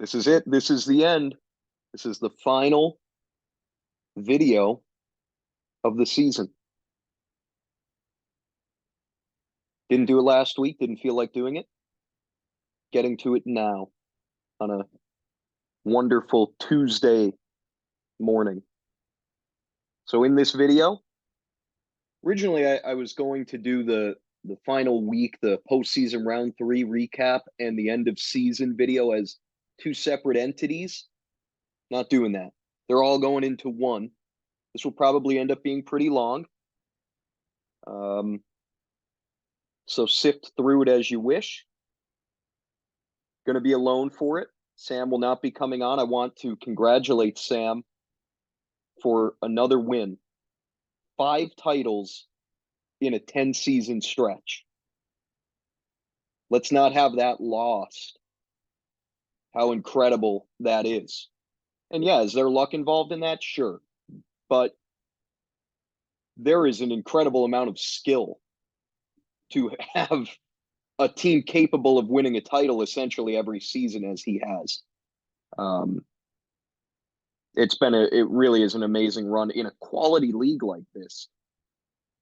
This is it. This is the end. This is the final video of the season. Didn't do it last week. Didn't feel like doing it. Getting to it now on a wonderful Tuesday morning. So in this video, originally I was going to do the final week, the postseason round 3 recap and the end of season video as two separate entities. Not doing that. They're all going into one. This will probably end up being pretty long. So sift through it as you wish. Going to be alone for it. Sam will not be coming on. I want to congratulate Sam for another win. 5 titles in a 10-season stretch. Let's not have that lost. How incredible that is. And yeah, is there luck involved in that? Sure. But there is an incredible amount of skill to have a team capable of winning a title essentially every season as he has. It really is an amazing run in a quality league like this.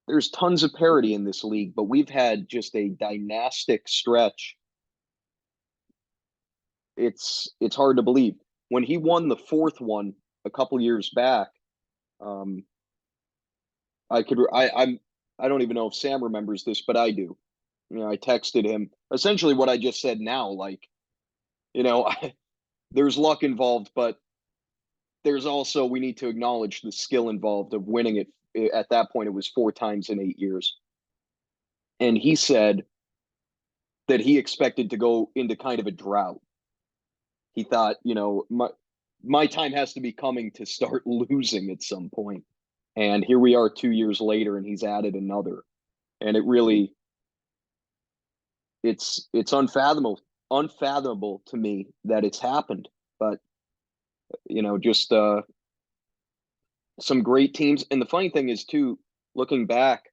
There's tons of parity in this league, but we've had just a dynastic stretch. It's hard to believe. When he won the 4th one a couple years back, I don't even know if Sam remembers this, but I do. I texted him essentially what I just said now, like, there's luck involved, but there's also, we need to acknowledge the skill involved of winning it. At that point, it was 4 times in 8 years. And he said that he expected to go into kind of a drought. He thought, my time has to be coming to start losing at some point. And here we are 2 years later, and he's added another. And it really, it's unfathomable to me that it's happened. But, just some great teams. And the funny thing is, too, looking back,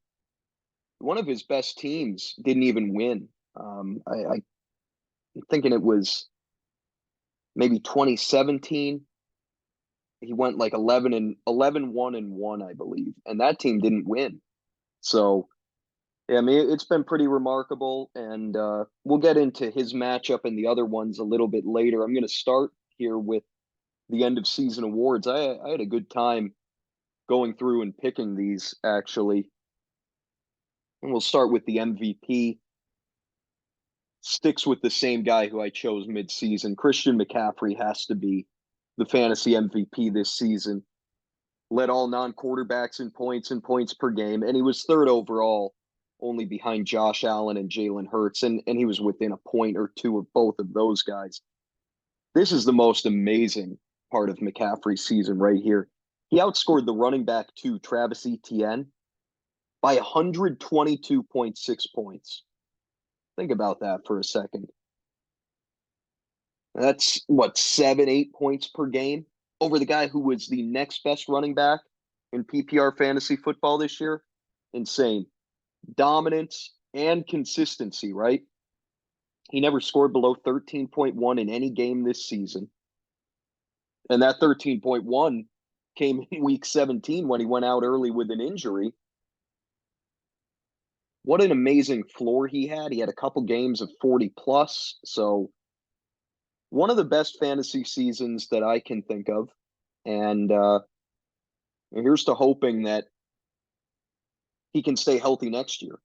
one of his best teams didn't even win. I'm thinking it was maybe 2017. He went like 11-1-1, I believe, and that team didn't win. So, yeah, I mean, it's been pretty remarkable, and we'll get into his matchup and the other ones a little bit later. I'm going to start here with the end of season awards. I had a good time going through and picking these, actually. And we'll start with the MVP. Sticks with the same guy who I chose mid-season. Christian McCaffrey has to be the fantasy MVP this season. Led all non-quarterbacks in points and points per game, and he was 3rd overall, only behind Josh Allen and Jalen Hurts, and he was within a point or 2 of both of those guys. This is the most amazing part of McCaffrey's season right here. He outscored the running back 2, Travis Etienne, by 122.6 points. Think about that for a second. That's, 7-8 points per game over the guy who was the next best running back in PPR fantasy football this year. Insane. Dominance and consistency, right? He never scored below 13.1 in any game this season. And that 13.1 came in week 17 when he went out early with an injury. What an amazing floor he had. He had a couple games of 40 plus. So one of the best fantasy seasons that I can think of. And here's to hoping that he can stay healthy next year,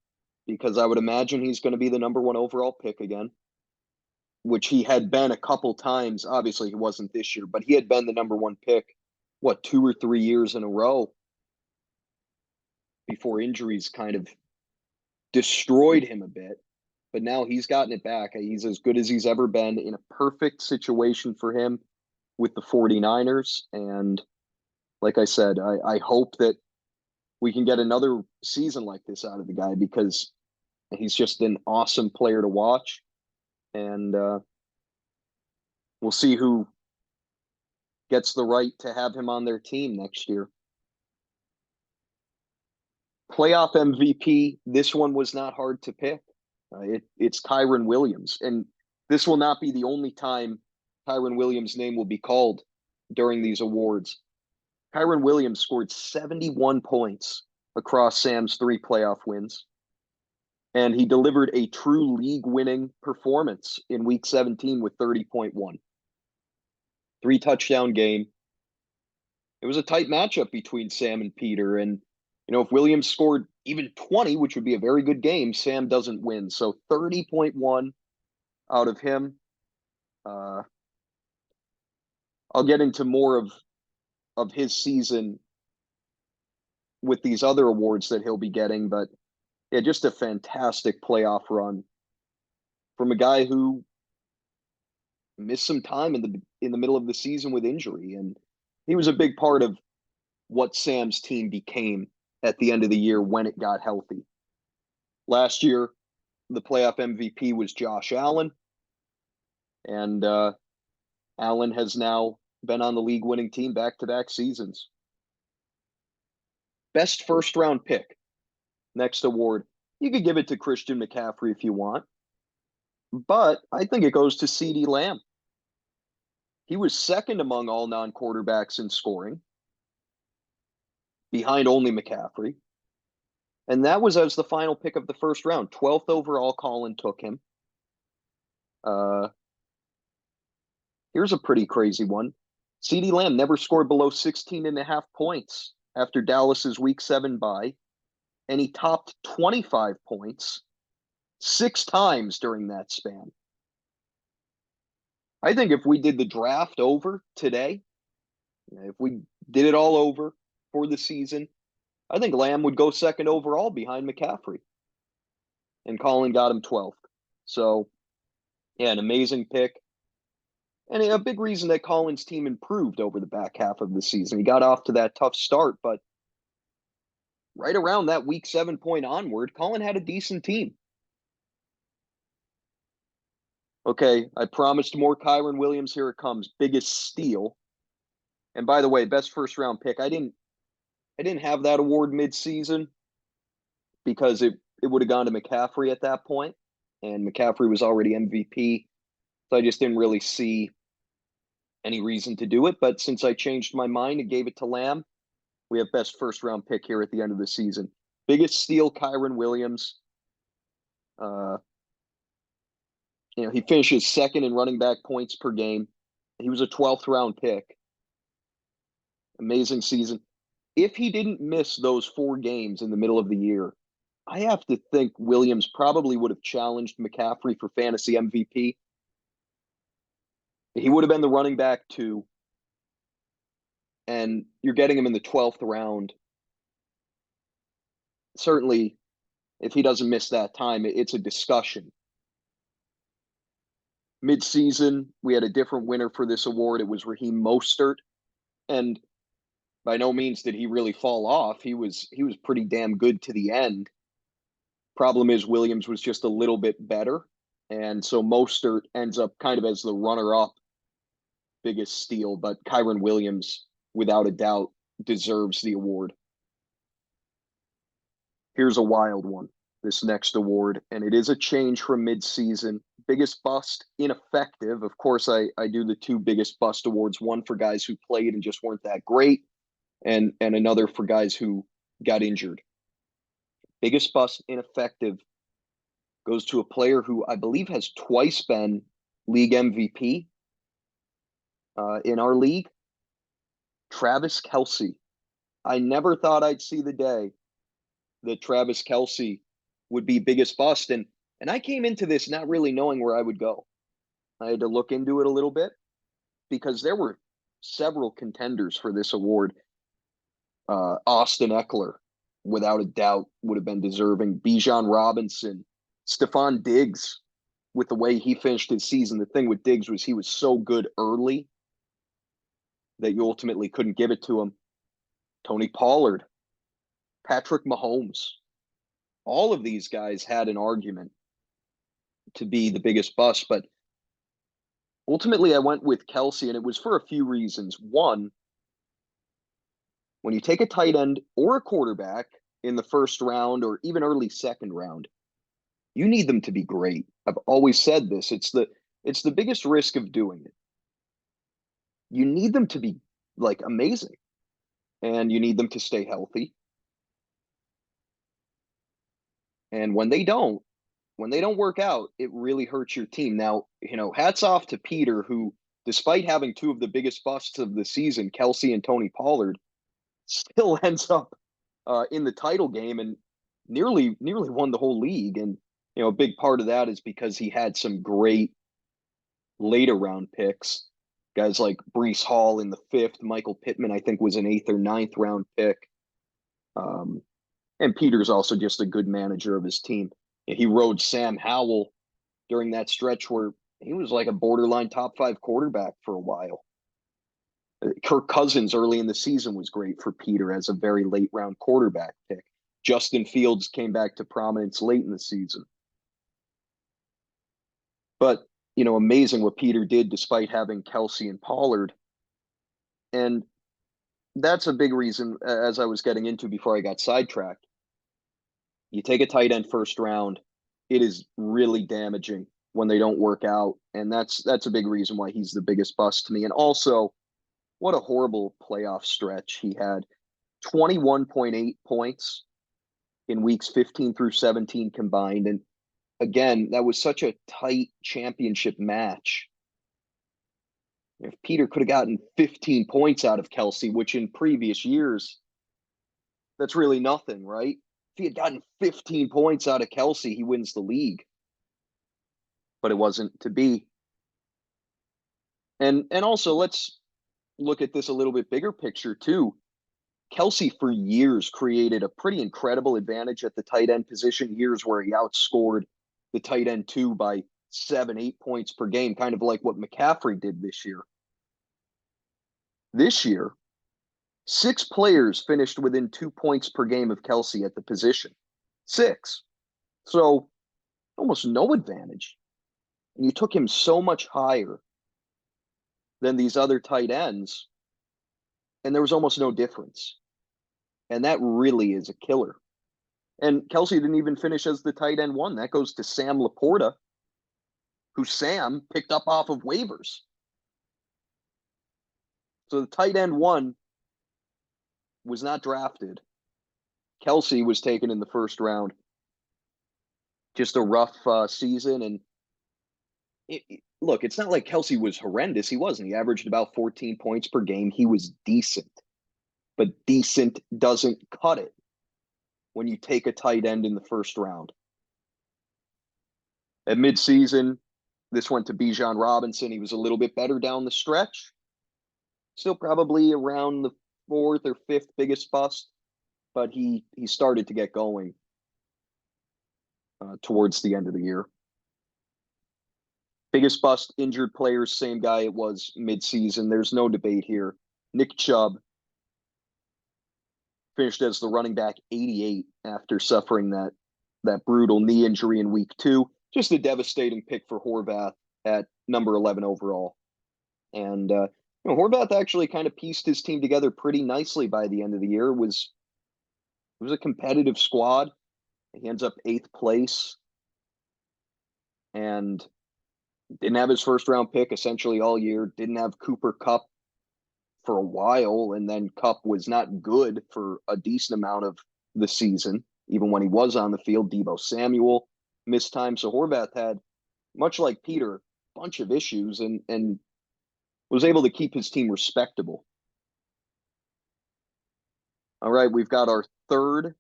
because I would imagine he's going to be the number 1 overall pick again, which he had been a couple times. Obviously, he wasn't this year, but he had been the number 1 pick, 2 or 3 years in a row before injuries kind of destroyed him a bit. But now he's gotten it back. He's as good as he's ever been, in a perfect situation for him with the 49ers. And like I said, I hope that we can get another season like this out of the guy, because he's just an awesome player to watch. And we'll see who gets the right to have him on their team next year. Playoff MVP, this one was not hard to pick. It's Kyren Williams. And this will not be the only time Kyren Williams' name will be called during these awards. Kyren Williams scored 71 points across Sam's 3 playoff wins, and he delivered a true league-winning performance in Week 17 with 30.1. 3-touchdown game. It was a tight matchup between Sam and Peter, and if Williams scored even 20, which would be a very good game, Sam doesn't win. So 30.1 out of him. I'll get into more of his season with these other awards that he'll be getting, but yeah, just a fantastic playoff run from a guy who missed some time in the middle of the season with injury, and he was a big part of what Sam's team became at the end of the year when it got healthy. Last year, the playoff MVP was Josh Allen, and Allen has now been on the league-winning team back-to-back seasons. Best first-round pick. Next award. You could give it to Christian McCaffrey if you want, but I think it goes to CeeDee Lamb. He was second among all non-quarterbacks in scoring, behind only McCaffrey. And that was as the final pick of the first round. 12th overall, Colin took him. Here's a pretty crazy one. CeeDee Lamb never scored below 16.5 points after Dallas's Week 7 bye, and he topped 25 points 6 times during that span. I think if we did the draft over today, if we did it all over for the season, I think Lamb would go second overall behind McCaffrey. And Colin got him 12th. So, yeah, an amazing pick. And a big reason that Colin's team improved over the back half of the season. He got off to that tough start, but right around that Week 7 point onward, Colin had a decent team. Okay, I promised more Kyren Williams. Here it comes. Biggest steal. And by the way, best first round pick. I didn't have that award mid-season because it would have gone to McCaffrey at that point, and McCaffrey was already MVP. So I just didn't really see any reason to do it. But since I changed my mind and gave it to Lamb, we have best first round pick here at the end of the season. Biggest steal, Kyren Williams. He finishes second in running back points per game. He was a 12th round pick. Amazing season. If he didn't miss those 4 games in the middle of the year, I have to think Williams probably would have challenged McCaffrey for fantasy MVP. He would have been the running back 2, and you're getting him in the 12th round. Certainly, if he doesn't miss that time, it's a discussion. Mid-season, we had a different winner for this award. It was Raheem Mostert, and by no means did he really fall off. He was pretty damn good to the end. Problem is Williams was just a little bit better, and so Mostert ends up kind of as the runner-up biggest steal, but Kyren Williams, without a doubt, deserves the award. Here's a wild one, this next award, and it is a change from mid-season. Biggest bust, ineffective. Of course, I do the 2 biggest bust awards, one for guys who played and just weren't that great, and another for guys who got injured. Biggest bust, ineffective, goes to a player who I believe has twice been league MVP in our league, Travis Kelce. I never thought I'd see the day that Travis Kelce would be biggest bust. And I came into this not really knowing where I would go. I had to look into it a little bit because there were several contenders for this award. Austin Eckler, without a doubt, would have been deserving. Bijan Robinson, Stephon Diggs, with the way he finished his season. The thing with Diggs was he was so good early that you ultimately couldn't give it to him. Tony Pollard, Patrick Mahomes. All of these guys had an argument to be the biggest bust, but ultimately I went with Kelce, and it was for a few reasons. One, when you take a tight end or a quarterback in the first round or even early second round, you need them to be great. I've always said this. It's the biggest risk of doing it. you need them to be like amazing, and you need them to stay healthy. And when they don't work out, it really hurts your team. Now, hats off to Peter, who, despite having two of the biggest busts of the season, Kelsey and Tony Pollard, still ends up in the title game and nearly won the whole league. And a big part of that is because he had some great later round picks. Guys like Breece Hall in the fifth, Michael Pittman, I think, was an eighth or ninth round pick. Um, and Peter's also just a good manager of his team. He rode Sam Howell during that stretch where he was like a borderline top five quarterback for a while. Kirk Cousins early in the season was great for Peter as a very late round quarterback pick. Justin Fields came back to prominence late in the season. But, amazing what Peter did despite having Kelsey and Pollard. And that's a big reason, as I was getting into before I got sidetracked. You take a tight end first round, it is really damaging when they don't work out. And that's a big reason why he's the biggest bust to me. And also, what a horrible playoff stretch he had. 21.8 points in weeks 15 through 17 combined. And again, that was such a tight championship match. If Peter could have gotten 15 points out of Kelsey, which in previous years, that's really nothing, right? If he had gotten 15 points out of Kelsey, he wins the league. But it wasn't to be. And also, let's look at this a little bit bigger picture too. Kelsey for years created a pretty incredible advantage at the tight end position, years where he outscored the tight end two by 7-8 points per game, kind of like what McCaffrey did this year. This year, 6 players finished within 2 points per game of Kelsey at the position. 6. So almost no advantage. And you took him so much higher than these other tight ends, and there was almost no difference. And that really is a killer. And Kelsey didn't even finish as the tight end one. That goes to Sam Laporta, who Sam picked up off of waivers. So the tight end one was not drafted. Kelsey was taken in the first round. Just a rough season. And look, it's not like Kelsey was horrendous. He wasn't. He averaged about 14 points per game. He was decent. But decent doesn't cut it when you take a tight end in the first round. At midseason, this went to Bijan Robinson. He was a little bit better down the stretch. Still probably around the fourth or fifth biggest bust, but he started to get going towards the end of the year. Biggest bust, injured players, same guy it was midseason. There's no debate here. Nick Chubb finished as the running back 88 after suffering that brutal knee injury in week 2. Just a devastating pick for Horvath at number 11 overall. And Horvath actually kind of pieced his team together pretty nicely by the end of the year. It was a competitive squad. He ends up 8th place and didn't have his first round pick essentially all year. Didn't have Cooper Kupp for a while, and then Kupp was not good for a decent amount of the season, even when he was on the field. Deebo Samuel missed time. So Horvath had, much like Peter, a bunch of issues and was able to keep his team respectable. All right, we've got our third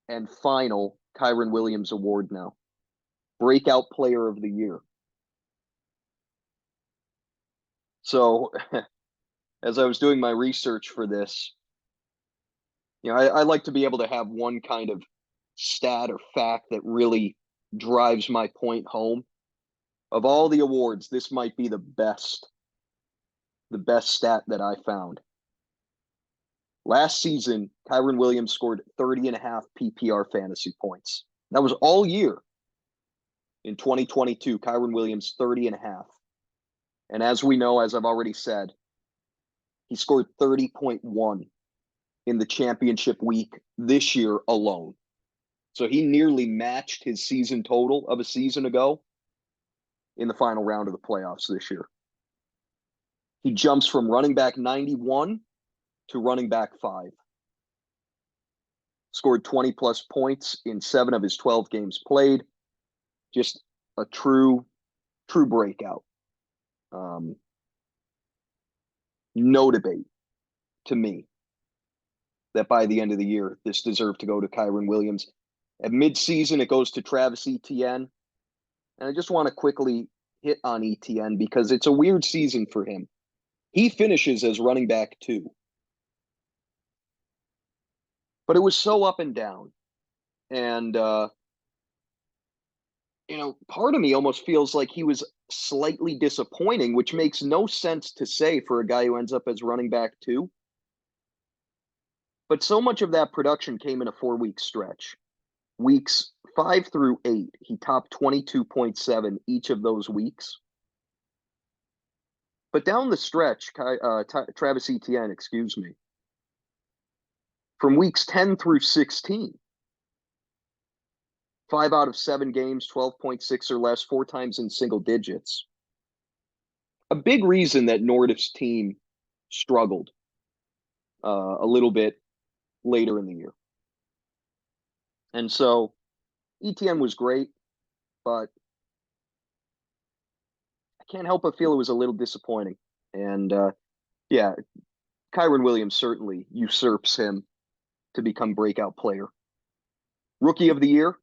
and final Kyren Williams award now. Breakout Player of the Year. So as I was doing my research for this, I like to be able to have one kind of stat or fact that really drives my point home. Of all the awards, this might be the best stat that I found. Last season, Kyren Williams scored 30.5 PPR fantasy points. That was all year. In 2022, Kyren Williams 30.5. And as we know, as I've already said, he scored 30.1 in the championship week this year alone. So he nearly matched his season total of a season ago in the final round of the playoffs this year. He jumps from running back 91 to running back 5. Scored 20 plus points in 7 of his 12 games played. Just a true breakout. No debate to me that by the end of the year, this deserved to go to Kyren Williams. At midseason, it goes to Travis Etienne. And I just want to quickly hit on Etienne because it's a weird season for him. He finishes as running back 2. But it was so up and down. And, part of me almost feels like he was slightly disappointing, which makes no sense to say for a guy who ends up as running back 2. But so much of that production came in a 4-week stretch. Weeks 5 through 8, he topped 22.7 each of those weeks. But down the stretch, Travis Etienne, from weeks 10 through 16, 5 out of 7 games, 12.6 or less, 4 times in single digits. A big reason that Nordiff's team struggled a little bit later in the year. And so Etienne was great, but I can't help but feel it was a little disappointing. And yeah, Kyren Williams certainly usurps him to become breakout player. Rookie of the year,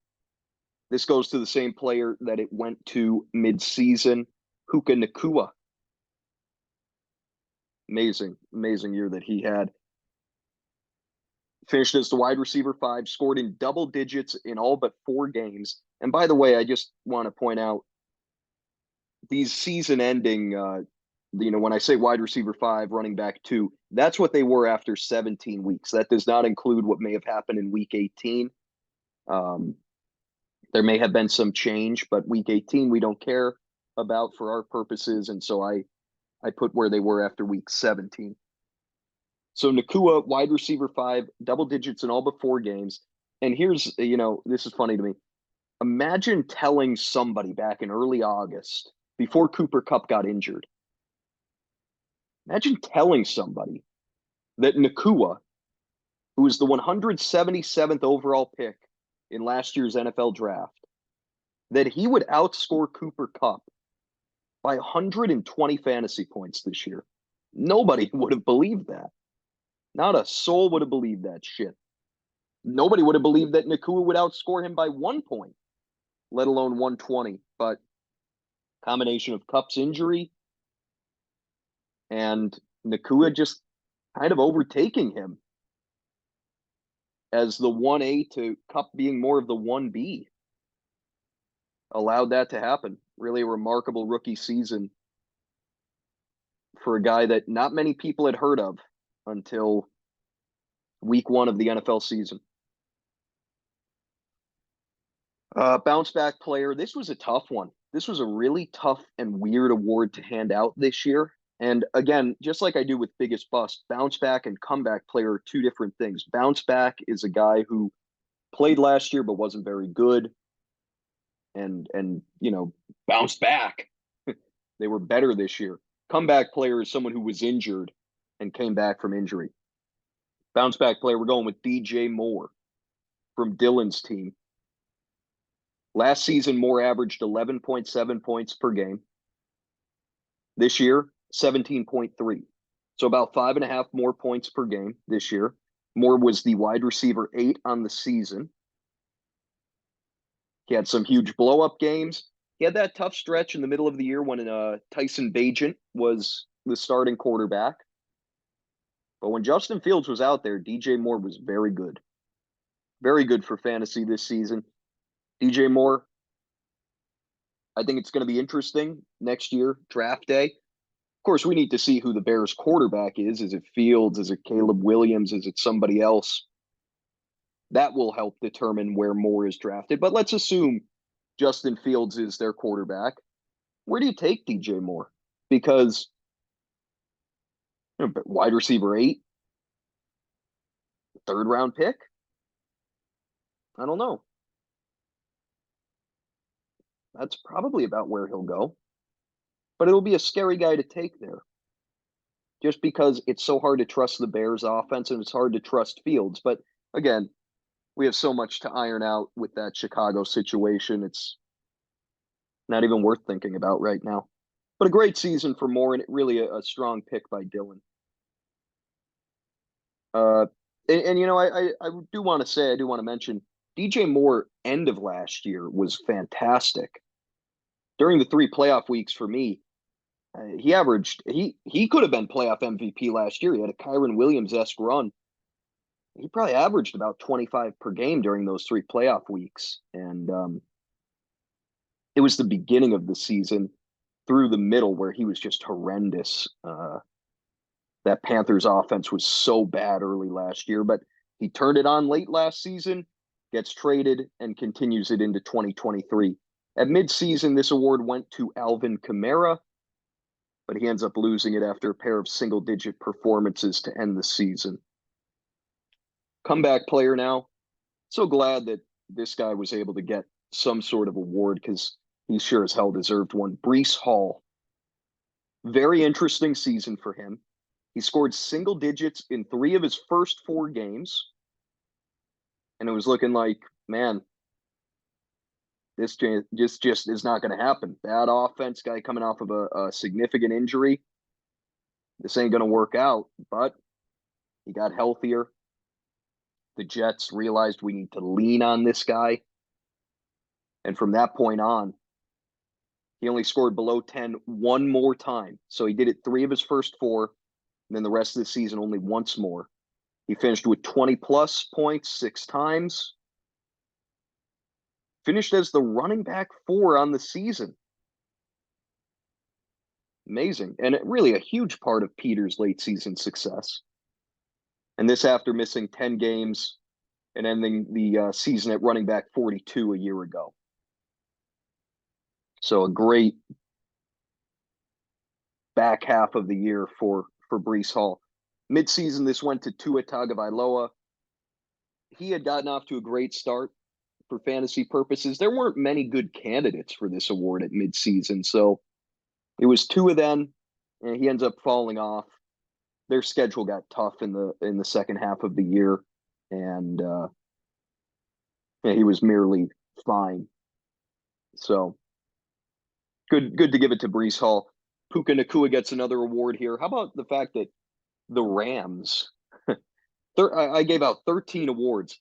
this goes to the same player that it went to mid-season, Puka Nacua. Amazing year that he had. Finished as the wide receiver 5, scored in double digits in all but 4 games. And by the way, I just want to point out these season-ending, when I say wide receiver 5, running back 2, that's what they were after 17 weeks. That does not include what may have happened in week 18. There may have been some change, but week 18 we don't care about for our purposes, and so I put where they were after week 17. So Nacua, wide receiver 5, double digits in all but 4 games. And here's, this is funny to me. Imagine telling somebody back in early August, before Cooper Kupp got injured, imagine telling somebody that Nacua, who was the 177th overall pick in last year's NFL draft, that he would outscore Cooper Kupp by 120 fantasy points this year. Nobody would have believed that. Not a soul would have believed that shit. Nobody would have believed that Nacua would outscore him by 1 point, let alone 120. But combination of Kupp's injury and Nacua just kind of overtaking him as the 1A to Kupp being more of the 1B allowed that to happen. Really a remarkable rookie season for a guy that not many people had heard of until week 1 of the NFL season. Bounce back player. This was a tough one. This was a really tough and weird award to hand out this year. And again, just like I do with biggest bust, bounce back and comeback player are 2 different things. Bounce back is a guy who played last year but wasn't very good and bounced back. They were better this year. Comeback player is someone who was injured and came back from injury. Bounce back player, we're going with DJ Moore from Dylan's team. Last season, Moore averaged 11.7 points per game. This year, 17.3. So about 5.5 more points per game this year. Moore was the wide receiver 8 on the season. He had some huge blow-up games. He had that tough stretch in the middle of the year when Tyson Bagent was the starting quarterback. But when Justin Fields was out there, DJ Moore was very good. Very good for fantasy this season. DJ Moore, I think it's going to be interesting next year, draft day. Of course, we need to see who the Bears quarterback is. Is it Fields? Is it Caleb Williams? Is it somebody else? That will help determine where Moore is drafted. But let's assume Justin Fields is their quarterback. Where do you take DJ Moore? Because wide receiver 8, 3rd round pick? I don't know. That's probably about where he'll go. But it'll be a scary guy to take there. just because it's so hard to trust the Bears offense and it's hard to trust Fields. But again, we have so much to iron out with that Chicago situation. It's not even worth thinking about right now. But a great season for Moore and really a strong pick by Dylan. Uh, and I do want to say, I do want to mention DJ Moore end of last year was fantastic. During the 3 playoff weeks for me, he could have been playoff MVP last year. He had a Kyron Williams-esque run. He probably averaged about 25 per game during those 3 playoff weeks. And it was the beginning of the season through the middle where he was just horrendous. That Panthers offense was so bad early last year, but he turned it on late last season, gets traded, and continues it into 2023. At midseason, this award went to Alvin Kamara, but he ends up losing it after a pair of single-digit performances to end the season. Comeback player now. So glad that this guy was able to get some sort of award because he sure as hell deserved one. Breece Hall. Very interesting season for him. He scored single digits in 3 of his first 4 games. And it was looking like, man, this just is not going to happen. Bad offense, guy coming off of a significant injury. This ain't going to work out. But he got healthier. The Jets realized we need to lean on this guy. And from that point on, he only scored below 10 one more time. So he did it 3 of his first 4. And then the rest of the season only once more. He finished with 20-plus points 6 times. Finished as the running back 4 on the season. Amazing. And really a huge part of Peter's late season success. And this after missing 10 games and ending the season at running back 42 a year ago. So a great back half of the year for Breece Hall. Midseason, this went to Tua Tagovailoa. He had gotten off to a great start for fantasy purposes. There weren't many good candidates for this award at midseason, so it was 2 of them, and he ends up falling off. Their schedule got tough in the second half of the year, and he was merely fine. So good to give it to Breece Hall. Puka Nacua gets another award here. How about the fact that the Rams, I gave out 13 awards.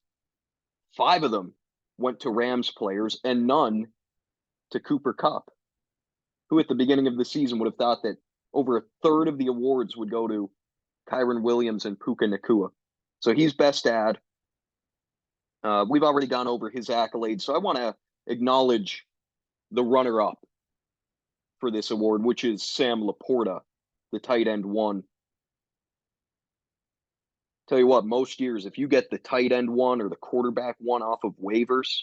5 of them went to Rams players and none to Cooper Kupp, who at the beginning of the season would have thought that over a third of the awards would go to Kyron Williams and Puka Nacua. So he's best ad. We've already gone over his accolades, so I want to acknowledge the runner-up for this award, which is Sam Laporta, the tight end 1. Tell you what, most years, if you get the tight end 1 or the quarterback 1 off of waivers,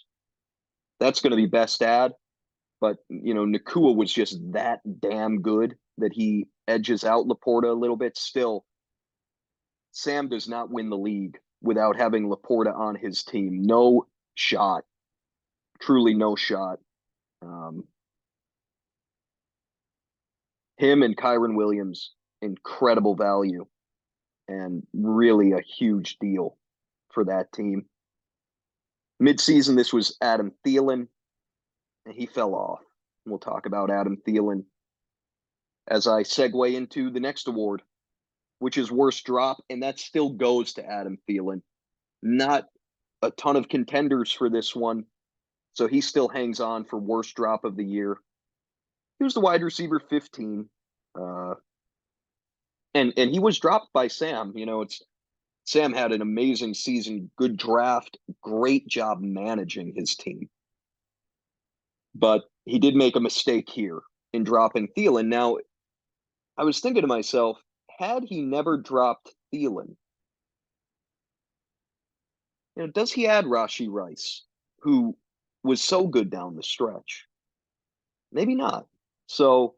that's going to be best ad. But, Nacua was just that damn good that he edges out Laporta a little bit. Still, Sam does not win the league without having Laporta on his team. No shot. Truly no shot. Him and Kyron Williams, incredible value and really a huge deal for that team. Midseason, this was Adam Thielen, and he fell off. We'll talk about Adam Thielen as I segue into the next award, which is worst drop, and that still goes to Adam Thielen. Not a ton of contenders for this one, so he still hangs on for worst drop of the year. He was the wide receiver 15, and he was dropped by Sam. Sam had an amazing season, good draft, great job managing his team. But he did make a mistake here in dropping Thielen. Now, I was thinking to myself, had he never dropped Thielen, does he add Rashee Rice, who was so good down the stretch? Maybe not. So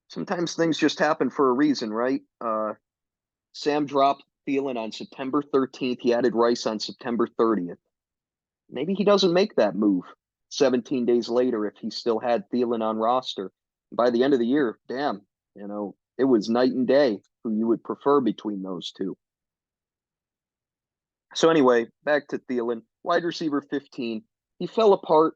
sometimes things just happen for a reason, right? Sam dropped Thielen on September 13th. He added Rice on September 30th. Maybe he doesn't make that move 17 days later if he still had Thielen on roster. By the end of the year, damn, It was night and day who you would prefer between those two. So anyway, back to Thielen, wide receiver 15. He fell apart,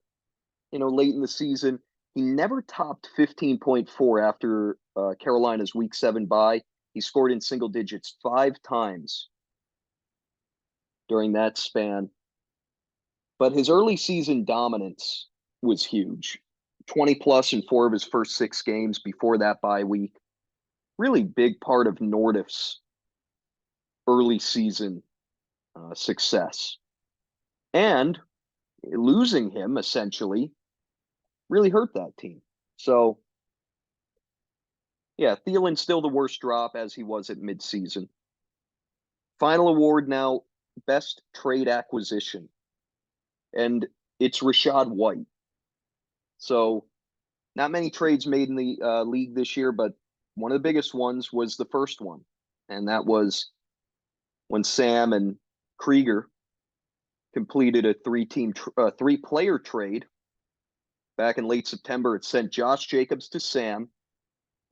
late in the season. He never topped 15.4 after Carolina's Week 7 bye. He scored in single digits 5 times during that span. But his early season dominance was huge. 20 plus in 4 of his first 6 games before that bye week. Really big part of Nordiff's early season success. And losing him essentially really hurt that team. So, yeah, Thielen's still the worst drop as he was at midseason. Final award now, best trade acquisition. And it's Rachaad White. So, not many trades made in the league this year, but one of the biggest ones was the first one. And that was when Sam and Krieger completed a 3-player trade back in late September. It sent Josh Jacobs to Sam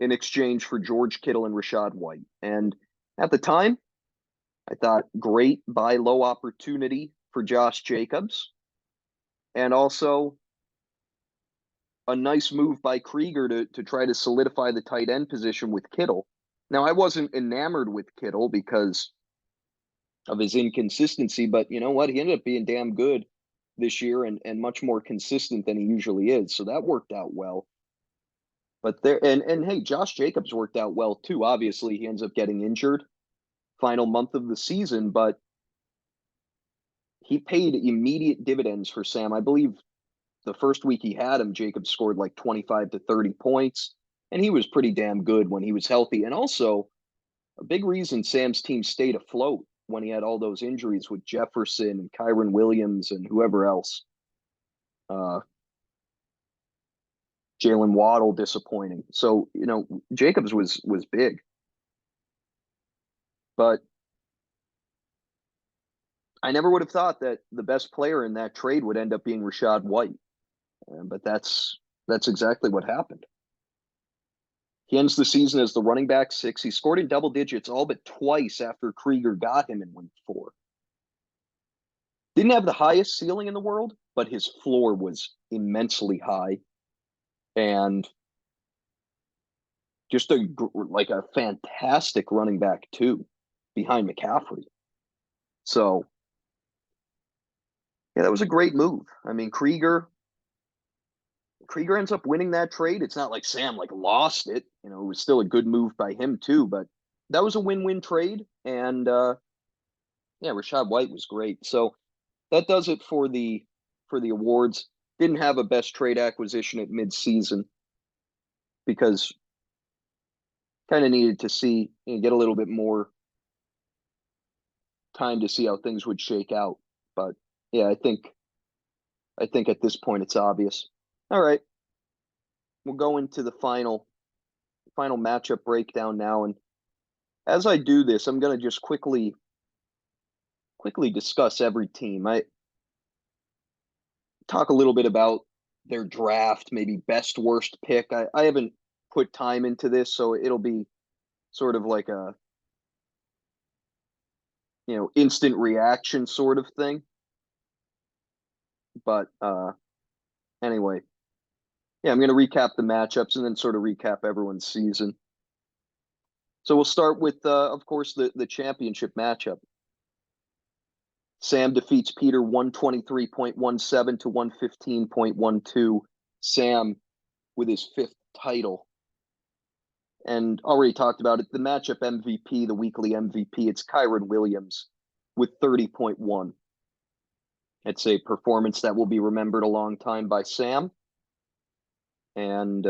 in exchange for George Kittle and Rachaad White. And at the time, I thought great buy low opportunity for Josh Jacobs. And also a nice move by Krieger to try to solidify the tight end position with Kittle. Now, I wasn't enamored with Kittle because of his inconsistency, but you know what? He ended up being damn good this year and much more consistent than he usually is. So that worked out well. But and hey, Josh Jacobs worked out well too. Obviously, he ends up getting injured final month of the season, but he paid immediate dividends for Sam. I believe the first week he had him, Jacobs scored like 25 to 30 points, and he was pretty damn good when he was healthy. And also, a big reason Sam's team stayed afloat when he had all those injuries with Jefferson and Kyron Williams and whoever else. Jalen Waddle disappointing. So, Jacobs was big. But I never would have thought that the best player in that trade would end up being Rachaad White. But that's exactly what happened. He ends the season as the running back 6. He scored in double digits all but twice after Krieger got him in week 4. Didn't have the highest ceiling in the world, but his floor was immensely high. And just a fantastic running back too, behind McCaffrey. So, yeah, that was a great move. I mean, Krieger ends up winning that trade. It's not like Sam lost it. It was still a good move by him too, but that was a win-win trade. And yeah, Rachaad White was great. So that does it for the awards. Didn't have a best trade acquisition at mid-season because kind of needed to see get a little bit more time to see how things would shake out. But yeah, I think at this point it's obvious. All right. We'll go into the final matchup breakdown now. And as I do this, I'm going to just quickly discuss every team. I talk a little bit about their draft, maybe best worst pick. I haven't put time into this, so it'll be sort of like a instant reaction sort of thing. But anyway, yeah, I'm going to recap the matchups and then sort of recap everyone's season. So we'll start with, of course, the championship matchup. Sam defeats Peter 123.17 to 115.12. Sam with his 5th title. And already talked about it. The matchup MVP, the weekly MVP, it's Kyron Williams with 30.1. It's a performance that will be remembered a long time by Sam. And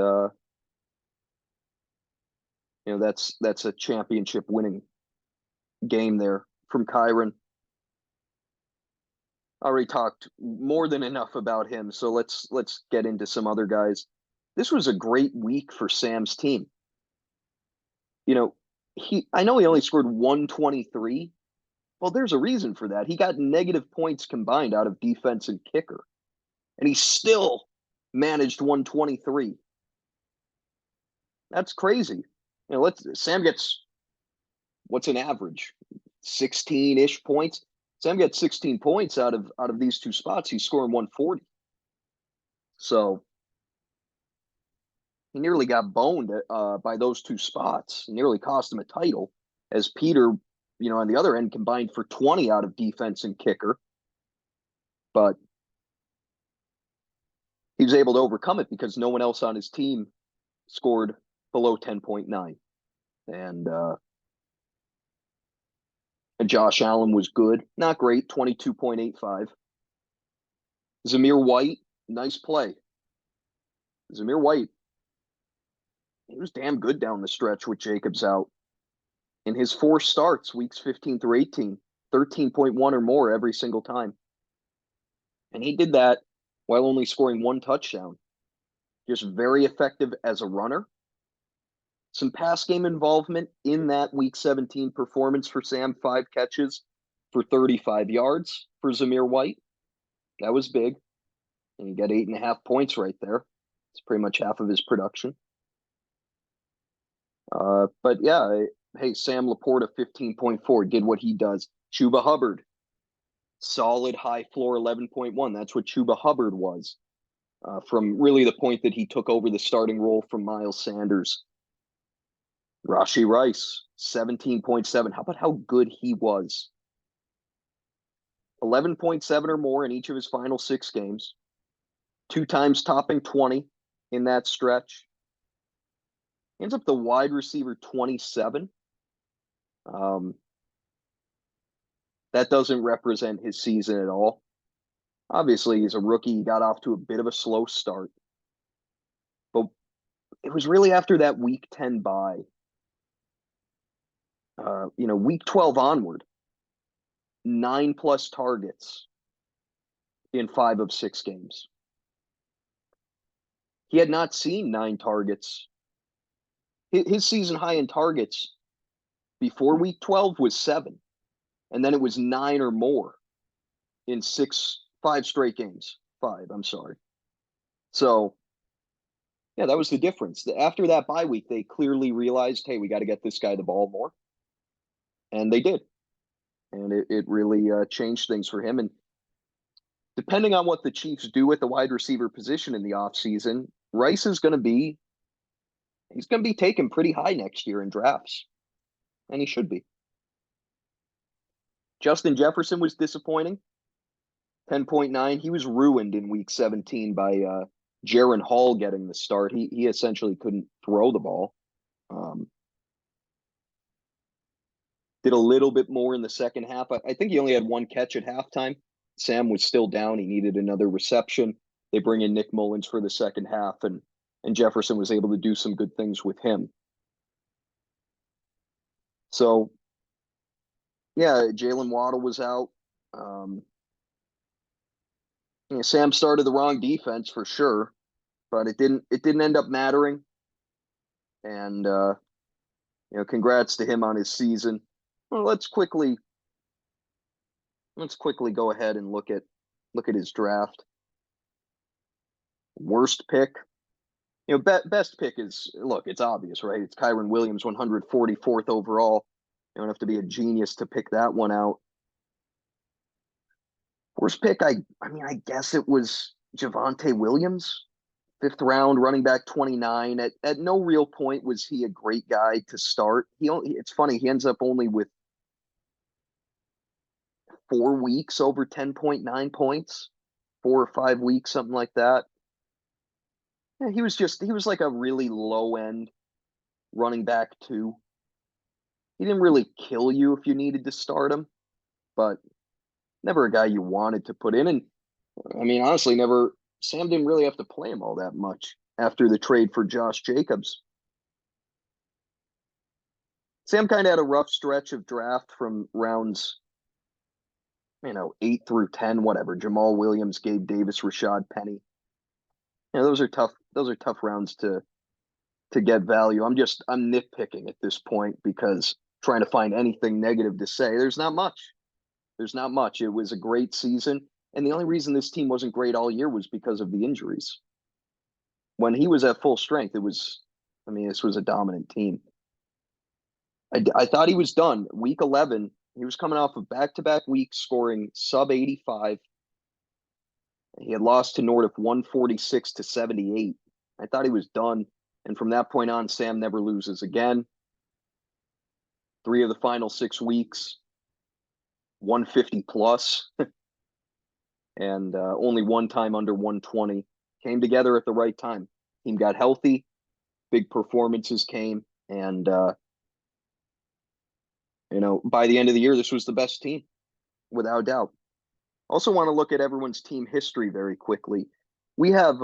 that's a championship winning game there from Kyron. Already talked more than enough about him, so let's get into some other guys. This was a great week for Sam's team. I know he only scored 123. Well, there's a reason for that. He got negative points combined out of defense and kicker, and he still managed 123. That's crazy. Sam gets what's an average? 16-ish points. Sam gets 16 points out of these two spots. He's scoring 140. So he nearly got boned by those two spots. It nearly cost him a title, as Peter, on the other end, combined for 20 out of defense and kicker. But he was able to overcome it because no one else on his team scored below 10.9. And Josh Allen was good. Not great, 22.85. Zamir White, nice play. Zamir White, he was damn good down the stretch with Jacobs out. In his 4 starts, weeks 15 through 18, 13.1 or more every single time. And he did that while only scoring 1 touchdown. Just very effective as a runner. Some pass game involvement in that week 17 performance for Sam, 5 catches for 35 yards for Zamir White. That was big. And you got 8.5 points right there. It's pretty much half of his production. But yeah, hey, Sam Laporta, 15.4, did what he does. Chuba Hubbard, solid high floor, 11.1. That's what Chuba Hubbard was from really the point that he took over the starting role from Miles Sanders. Rashee Rice, 17.7. How about how good he was? 11.7 or more in each of his final 6 games. 2 times topping 20 in that stretch. He ends up the wide receiver 27. That doesn't represent his season at all. Obviously, he's a rookie. He got off to a bit of a slow start. But it was really after that week 10 bye, week 12 onward, 9+ targets in 5 of 6 games. He had not seen 9 targets. His season high in targets before week 12 was 7. And then it was 9 or more in 5 straight games. 5, I'm sorry. So, yeah, that was the difference. After that bye week, they clearly realized, hey, we got to get this guy the ball more. And they did. And it really changed things for him. And depending on what the Chiefs do at the wide receiver position in the offseason, Rice is going to be taken pretty high next year in drafts. And he should be. Justin Jefferson was disappointing. 10.9. He was ruined in week 17 by Jaron Hall getting the start. He essentially couldn't throw the ball. Did a little bit more in the second half. I think he only had 1 catch at halftime. Sam was still down. He needed another reception. They bring in Nick Mullins for the second half, and Jefferson was able to do some good things with him. So, yeah, Jalen Waddle was out. Sam started the wrong defense for sure, but it didn't end up mattering. And congrats to him on his season. Well, let's quickly go ahead and look at his draft. Worst pick. Best pick is, look, it's obvious, right? It's Kyren Williams, 144th overall. You don't have to be a genius to pick that one out. Worst pick, I guess it was Javonte Williams, 5th round, running back 29. At no real point was he a great guy to start. It's funny, he ends up only with 4 weeks over 10.9 points, 4 or 5 weeks, something like that. Yeah, he was like a really low end running back 2. He didn't really kill you if you needed to start him, but never a guy you wanted to put in. And honestly, Sam didn't really have to play him all that much after the trade for Josh Jacobs. Sam kind of had a rough stretch of draft from rounds 8 through 10, whatever. Jamal Williams, Gabe Davis, Rashad Penny. Those are tough rounds to get value. I'm nitpicking at this point because trying to find anything negative to say. There's not much. It was a great season. And the only reason this team wasn't great all year was because of the injuries. When he was at full strength, this was a dominant team. I thought he was done. Week 11, he was coming off of back-to-back weeks scoring sub 85. He had lost to Nordic 146 to 78. I thought he was done. And from that point on, Sam never loses again. 3 of the final 6 weeks, 150 plus, and only one time under 120. Came together at the right time. Team got healthy, big performances came, and by the end of the year, this was the best team, without doubt. Also, want to look at everyone's team history very quickly. We have,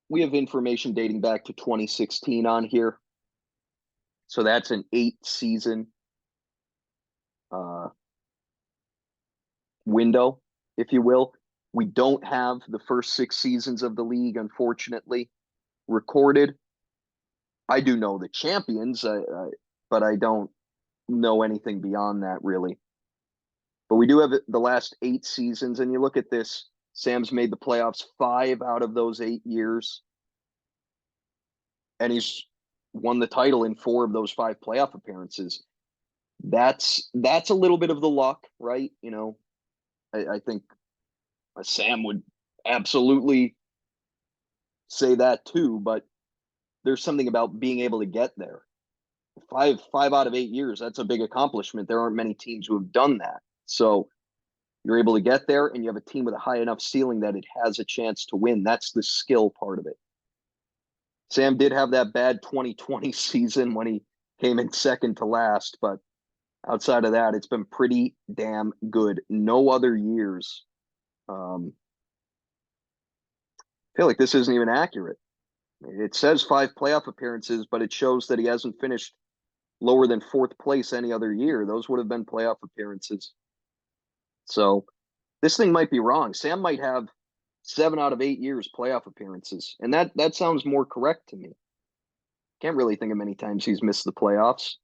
we have information dating back to 2016 on here, so that's an 8-season window, if you will. We don't have the first 6 seasons of the league, unfortunately, recorded. I do know the champions, but I don't know anything beyond that, really. But we do have the last 8 seasons, and you look at this, Sam's made the playoffs 5 out of those 8 years, and he's won the title in 4 of those 5 playoff appearances. That's a little bit of the luck, right? I think Sam would absolutely say that too, but there's something about being able to get there. 5 out of 8 years, that's a big accomplishment. There aren't many teams who have done that. So you're able to get there, and you have a team with a high enough ceiling that it has a chance to win. That's the skill part of it. Sam did have that bad 2020 season when he came in second to last, but outside of that, it's been pretty damn good. No other years. I feel like this isn't even accurate. It says 5 playoff appearances, but it shows that he hasn't finished lower than 4th place any other year. Those would have been playoff appearances. So this thing might be wrong. Sam might have 7 out of 8 years playoff appearances, and that sounds more correct to me. Can't really think of many times he's missed the playoffs.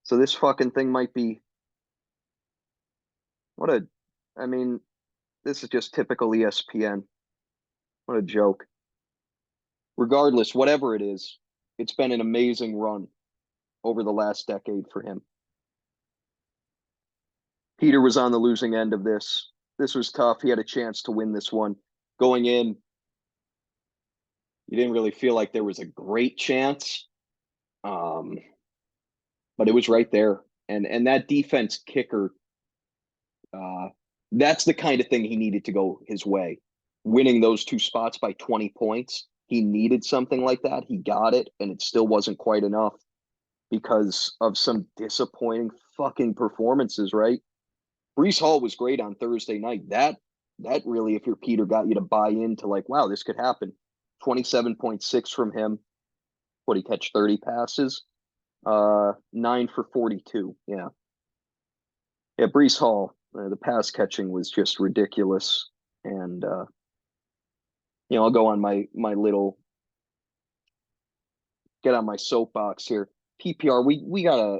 So this fucking thing might be this is just typical ESPN. What a joke. Regardless, whatever it is, it's been an amazing run over the last decade for him. Peter was on the losing end of this. This was tough. He had a chance to win this one. Going in, you didn't really feel like there was a great chance. But it was right there. And that defense kicker, that's the kind of thing he needed to go his way. Winning those 2 spots by 20 points, he needed something like that. He got it, and it still wasn't quite enough because of some disappointing fucking performances, right? Breece Hall was great on Thursday night. That really, if you're Peter, got you to buy into like, wow, this could happen. 27.6 from him. What, he catch 30 passes? 9 for 42. Yeah. Yeah, Breece Hall, the pass catching was just ridiculous. And I'll go on my little get on my soapbox here. PPR, we gotta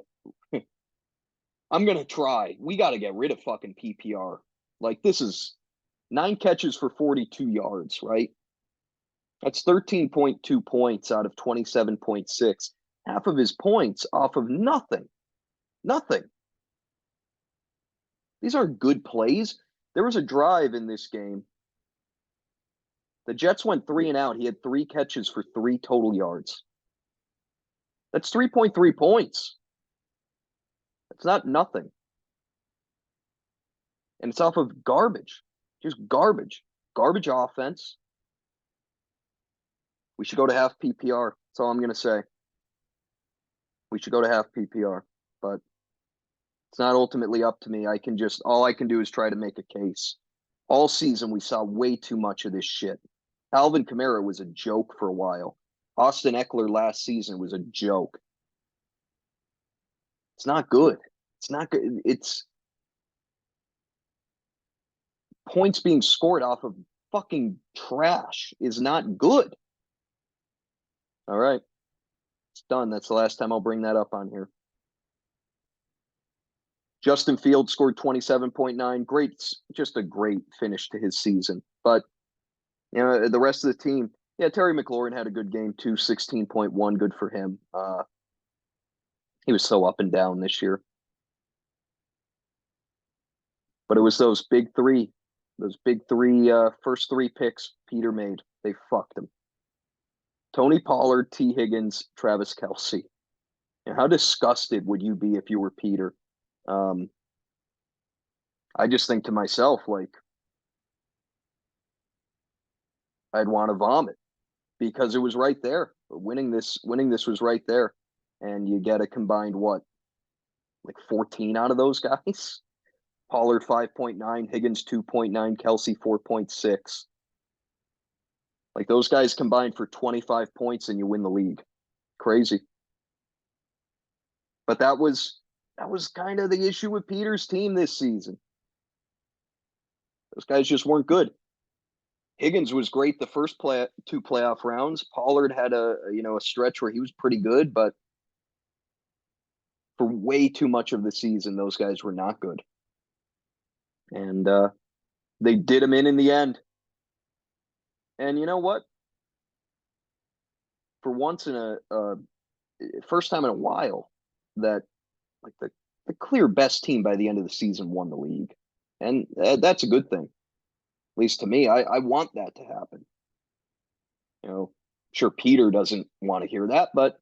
I'm gonna try. We gotta get rid of fucking PPR. Like, this is 9 catches for 42 yards, right? That's 13.2 points out of 27.6. Half of his points off of nothing. Nothing. These aren't good plays. There was a drive in this game. The Jets went 3 and out. He had 3 catches for 3 total yards. That's 3.3 points. It's not nothing. And it's off of garbage. Just garbage. Garbage offense. We should go to half PPR. That's all I'm going to say. We should go to half PPR. But it's not ultimately up to me. All I can do is try to make a case. All season, we saw way too much of this shit. Alvin Kamara was a joke for a while. Austin Eckler last season was a joke. It's not good. It's not good. It's points being scored off of fucking trash is not good. All right. It's done. That's the last time I'll bring that up on here. Justin Fields scored 27.9. Great, just a great finish to his season. But the rest of the team, Terry McLaurin had a good game too, 16.1, good for him. He was so up and down this year. But it was those big three, first three picks Peter made. They fucked him. Tony Pollard, T. Higgins, Travis Kelce. And how disgusted would you be if you were Peter? Um, I just think to myself, like, I'd want to vomit because it was right there. Winning this was right there. And you get a combined what, like 14 out of those guys? Pollard 5.9, Higgins 2.9, Kelce 4.6. Like those guys combined for 25 points and you win the league. Crazy. But that was kind of the issue with Peter's team this season. Those guys just weren't good. Higgins was great the first two playoff rounds. Pollard had a stretch where he was pretty good, but for way too much of the season, those guys were not good. And they did him in the end. And you know what? For once in a first time in a while, that like the clear best team by the end of the season won the league, and that's a good thing. At least to me, I want that to happen. Sure, Peter doesn't want to hear that, but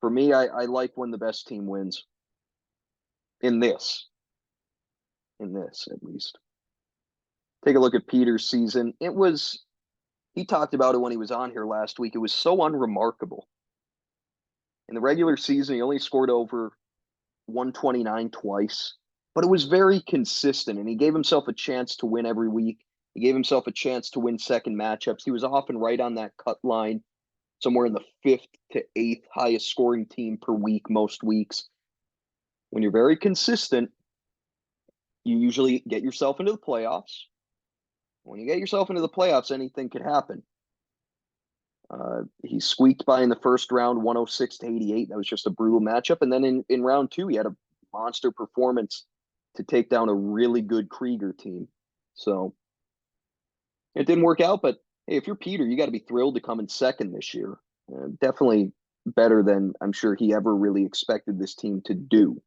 for me, I like when the best team wins. In this, at least. Take a look at Peter's season. He talked about it when he was on here last week. It was so unremarkable. In the regular season, he only scored over 129 twice, but it was very consistent, and he gave himself a chance to win every week. He gave himself a chance to win second matchups. He was often right on that cut line, somewhere in the fifth to eighth highest scoring team per week, most weeks. When you're very consistent, you usually get yourself into the playoffs. When you get yourself into the playoffs, anything could happen. He squeaked by in the first round, 106 to 88. That was just a brutal matchup. And then in round two, he had a monster performance to take down a really good Krieger team. So it didn't work out, but hey, if you're Peter, you got to be thrilled to come in second this year. Definitely better than I'm sure he ever really expected this team to do.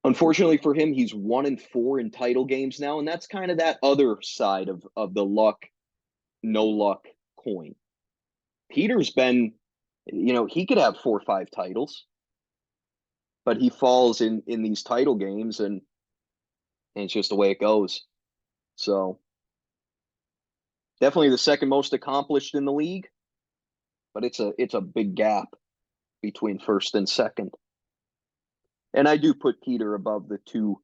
Unfortunately for him, he's 1-4 in title games now, and that's kind of that other side of the luck, no luck coin. Peter's been, he could have 4 or 5 titles, but he falls in these title games, and it's just the way it goes. So definitely the second most accomplished in the league, but it's a big gap between first and second. And I do put Peter above the two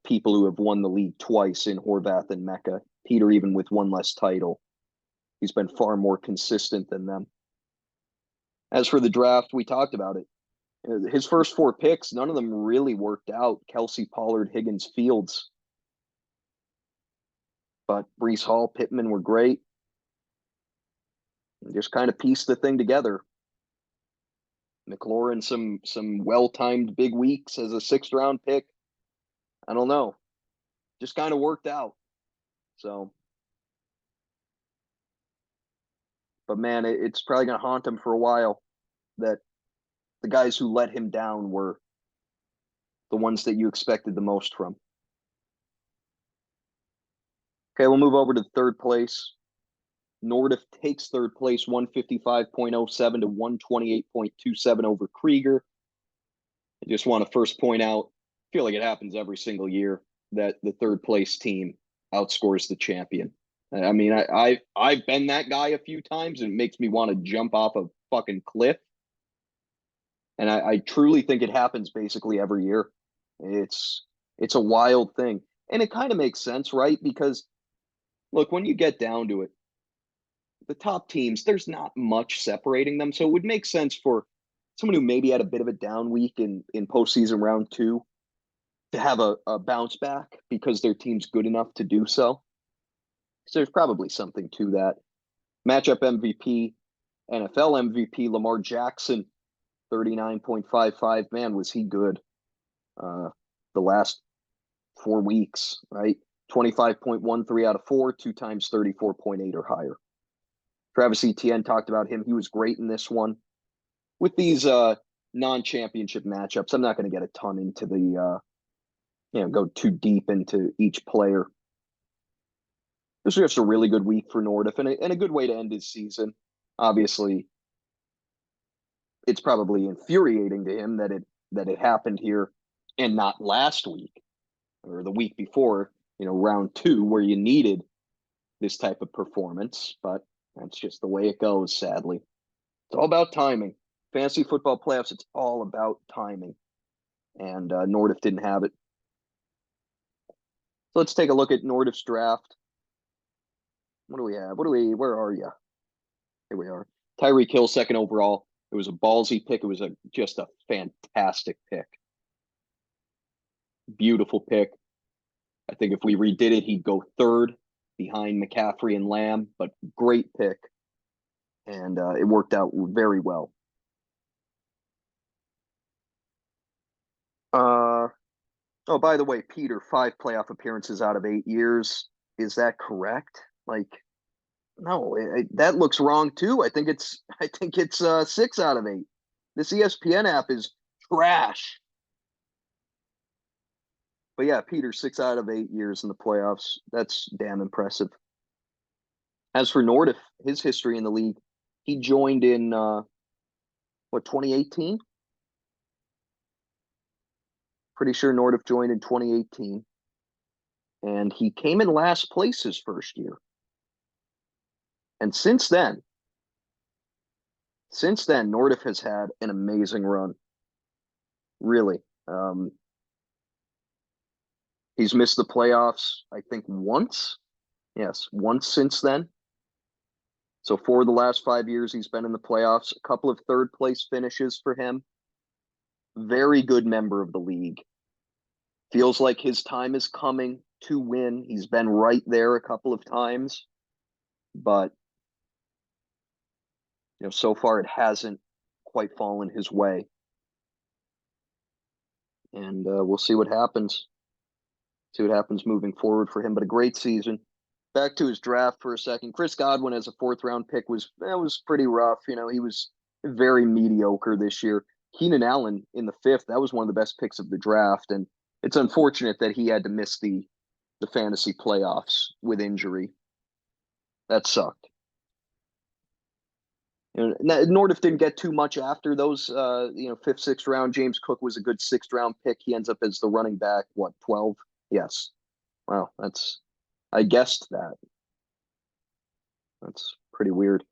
people who have won the league twice in Horvath and Mecca. Peter, even with one less title, he's been far more consistent than them. As for the draft, we talked about it. His first 4 picks, none of them really worked out. Kelce, Pollard, Higgins, Fields. But Breece Hall, Pittman were great. And just kind of pieced the thing together. McLaurin, some well-timed big weeks as a 6th round pick. I don't know. Just kind of worked out. So, but man, it's probably going to haunt him for a while that the guys who let him down were the ones that you expected the most from. Okay, we'll move over to third place. Nordiff takes third place, 155.07 to 128.27 over Krieger. I just want to first point out, I feel like it happens every single year that the third place team outscores the champion. I mean, I've been that guy a few times, and it makes me want to jump off a fucking cliff. And I truly think it happens basically every year. It's a wild thing. And it kind of makes sense, right? Because look, when you get down to it, the top teams, there's not much separating them. So it would make sense for someone who maybe had a bit of a down week in postseason round 2 to have a bounce back because their team's good enough to do so. So there's probably something to that. Matchup MVP, NFL MVP, Lamar Jackson, 39.55. Man, was he good the last 4 weeks, right? 25.13 out of 4, 2 times 34.8 or higher. Travis Etienne talked about him. He was great in this one. With these non-championship matchups, I'm not going to get a ton into the go too deep into each player. This was just a really good week for Nordiff and a good way to end his season. Obviously, it's probably infuriating to him that it happened here and not last week or the week before, round 2, where you needed this type of performance. But that's just the way it goes, sadly. It's all about timing. Fantasy football playoffs, it's all about timing. And Nordiff didn't have it. So let's take a look at Nordiff's draft. What do we have? Where are you? Here we are. Tyreek Hill, 2nd overall. It was a ballsy pick. It was just a fantastic pick. Beautiful pick. I think if we redid it, he'd go 3rd behind McCaffrey and Lamb, but great pick. And it worked out very well. Oh, by the way, Peter, 5 playoff appearances out of 8 years. Is that correct? No, that looks wrong too. I think it's 6 out of 8. This ESPN app is trash. But yeah, Peter, 6 out of 8 years in the playoffs. That's damn impressive. As for Nordiff, his history in the league, he joined in 2018? Pretty sure Nordiff joined in 2018. And he came in last place his first year. And since then, Nordiff has had an amazing run. Really. He's missed the playoffs, I think, once. Yes, once since then. So 4 of the last 5 years, he's been in the playoffs. A couple of 3rd place finishes for him. Very good member of the league. Feels like his time is coming to win. He's been right there a couple of times. But so far it hasn't quite fallen his way. And we'll see what happens. See what happens moving forward for him. But a great season. Back to his draft for a second. Chris Godwin as a 4th round pick was pretty rough. He was very mediocre this year. Keenan Allen in the 5th, that was one of the best picks of the draft. And it's unfortunate that he had to miss the fantasy playoffs with injury. That sucked. Nordiff didn't get too much after those, 5th, 6th round. James Cook was a good 6th round pick. He ends up as the running back, 12? Yes. Wow, I guessed that. That's pretty weird.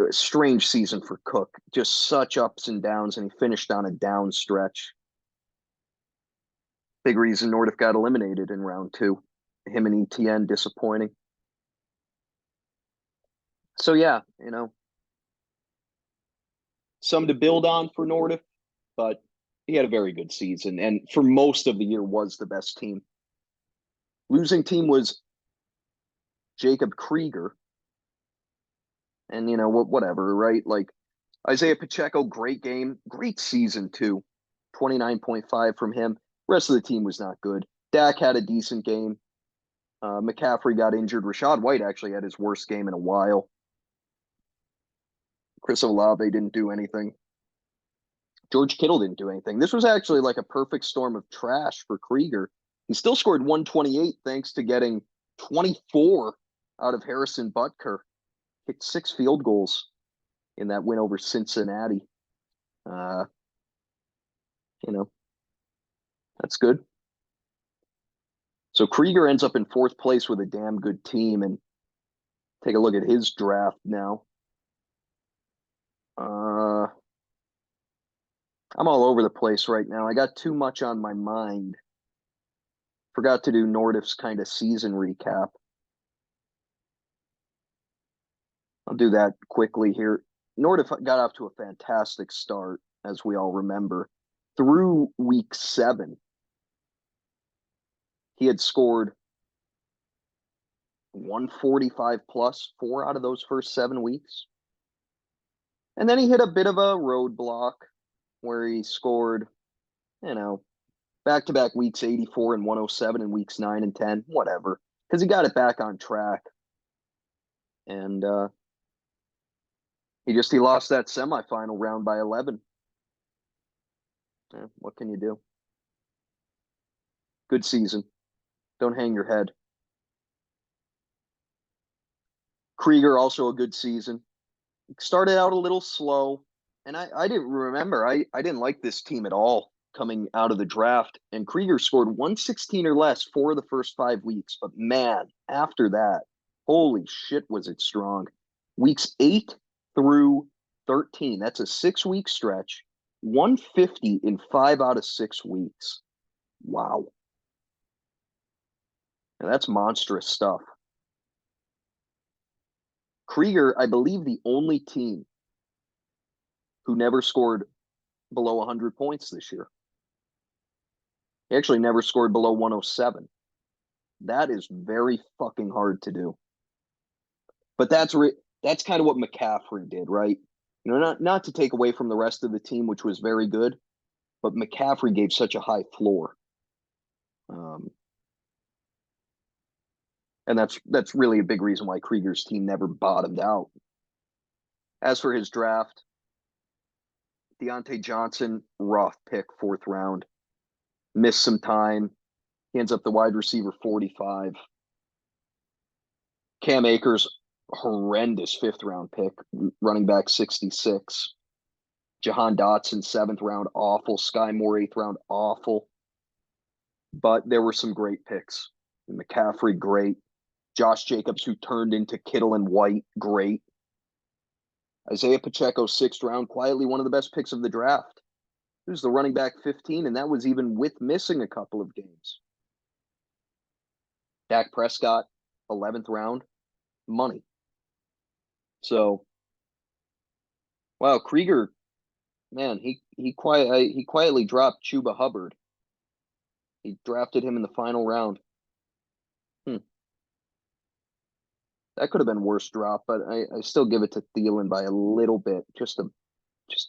Strange season for Cook. Just such ups and downs, and he finished on a down stretch. Big reason Nordiff got eliminated in round 2. Him and Etienne disappointing. So yeah, some to build on for Nordiff, but he had a very good season, and for most of the year was the best team. Losing team was Jacob Krieger, and whatever, right? Isaiah Pacheco, great game, great season too. 29.5 from him. Rest of the team was not good. Dak had a decent game. McCaffrey got injured. Rashad White actually had his worst game in a while. Chris Olave didn't do anything. George Kittle didn't do anything. This was actually like a perfect storm of trash for Krieger. He still scored 128 thanks to getting 24 out of Harrison Butker. Kicked 6 field goals in that win over Cincinnati. That's good. So Krieger ends up in 4th place with a damn good team. And take a look at his draft now. I'm all over the place right now. I got too much on my mind. Forgot to do Nordiff's kind of season recap. I'll do that quickly here. Nordiff got off to a fantastic start, as we all remember. Through week 7, he had scored 145 plus 4 out of those first 7 weeks. And then he hit a bit of a roadblock where he scored, back-to-back weeks 84 and 107 in weeks 9 and 10, whatever, because he got it back on track. And He lost that semifinal round by 11. What can you do? Good season. Don't hang your head. Krieger also a good season. Started out a little slow, and I didn't remember. I didn't like this team at all coming out of the draft. And Krieger scored 116 or less for the first 5 weeks. But man, after that, holy shit, was it strong. Weeks 8 through 13. That's a 6 week stretch. 150 in 5 out of 6 weeks. Wow. And that's monstrous stuff. Krieger, I believe, the only team who never scored below 100 points this year. He actually never scored below 107. That is very fucking hard to do. But that's kind of what McCaffrey did, right? You know, not to take away from the rest of the team, which was very good, but McCaffrey gave such a high floor. And that's really a big reason why Krieger's team never bottomed out. As for his draft, Deontay Johnson, rough pick, 4th round. Missed some time. He ends up the wide receiver 45. Cam Akers, horrendous 5th round pick, running back 66. Jahan Dotson, 7th round, awful. Sky Moore, 8th round, awful. But there were some great picks. McCaffrey, great. Josh Jacobs, who turned into Kittle and White, great. Isaiah Pacheco, 6th round, quietly one of the best picks of the draft. He was the running back 15, and that was even with missing a couple of games. Dak Prescott, 11th round, money. So, wow, Krieger, man, he quietly dropped Chuba Hubbard. He drafted him in the final round. That could have been worse drop, but I still give it to Thielen by a little bit, just a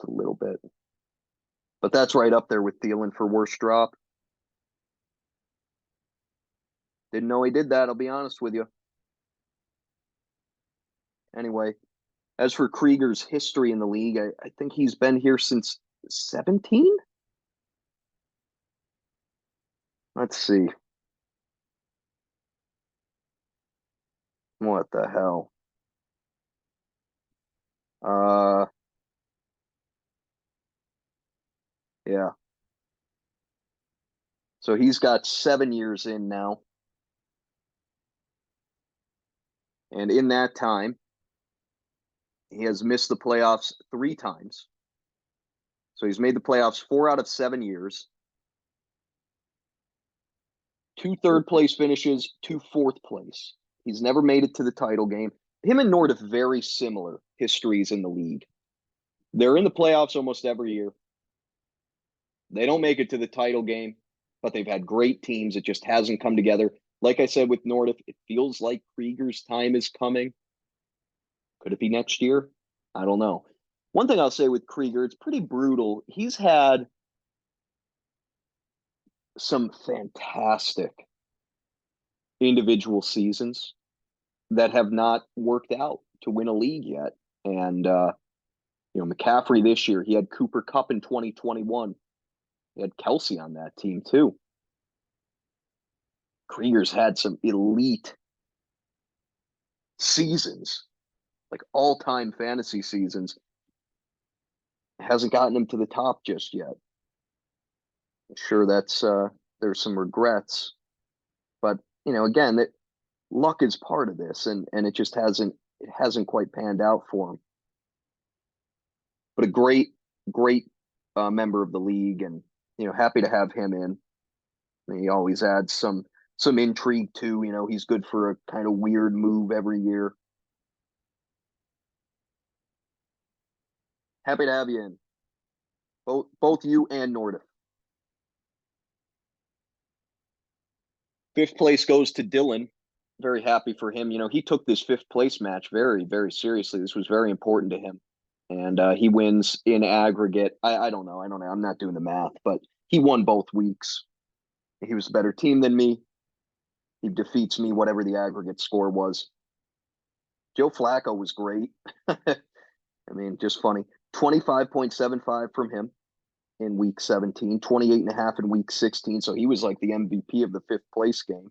little bit. But that's right up there with Thielen for worst drop. Didn't know he did that, I'll be honest with you. Anyway, as for Krieger's history in the league, I think he's been here since 17? Let's see. What the hell? Yeah. So he's got 7 years in now. And in that time, he has missed the playoffs 3 times. So he's made the playoffs 4 out of 7 years. 2 third-place finishes, 2 4th-place. He's never made it to the title game. Him and Nord have very similar histories in the league. They're in the playoffs almost every year. They don't make it to the title game, but they've had great teams. It just hasn't come together. Like I said with Nordic, it feels like Krieger's time is coming. Could it be next year? I don't know. One thing I'll say with Krieger, it's pretty brutal. He's had some fantastic individual seasons that have not worked out to win a league yet. And, McCaffrey this year, he had Cooper Kupp in 2021. He had Kelsey on that team too. Krieger's had some elite seasons, like all-time fantasy seasons. Hasn't gotten him to the top just yet. I'm sure that's there's some regrets, but again, that luck is part of this, and it just hasn't quite panned out for him. But a great member of the league, and happy to have him in. And he always adds some intrigue too. He's good for a kind of weird move every year. Happy to have you in. Both you and Nordic. 5th place goes to Dylan. Very happy for him. He took this 5th place match very, very seriously. This was very important to him. And he wins in aggregate. I don't know. I'm not doing the math, but he won both weeks. He was a better team than me. He defeats me, whatever the aggregate score was. Joe Flacco was great. I mean, just funny. 25.75 from him in week 17, 28.5 in week 16. So he was like the MVP of the fifth place game.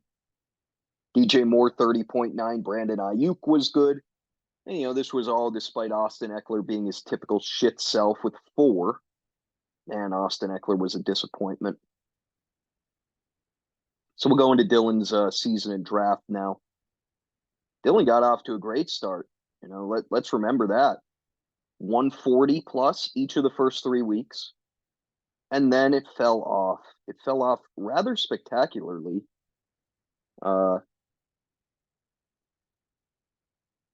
DJ Moore, 30.9. Brandon Ayuk was good. And, this was all despite Austin Eckler being his typical shit self with 4. And Austin Eckler was a disappointment. So we'll go into Dylan's season and draft now. Dylan got off to a great start. Let's remember that. 140 plus each of the first 3 weeks. And then it fell off. It fell off rather spectacularly. The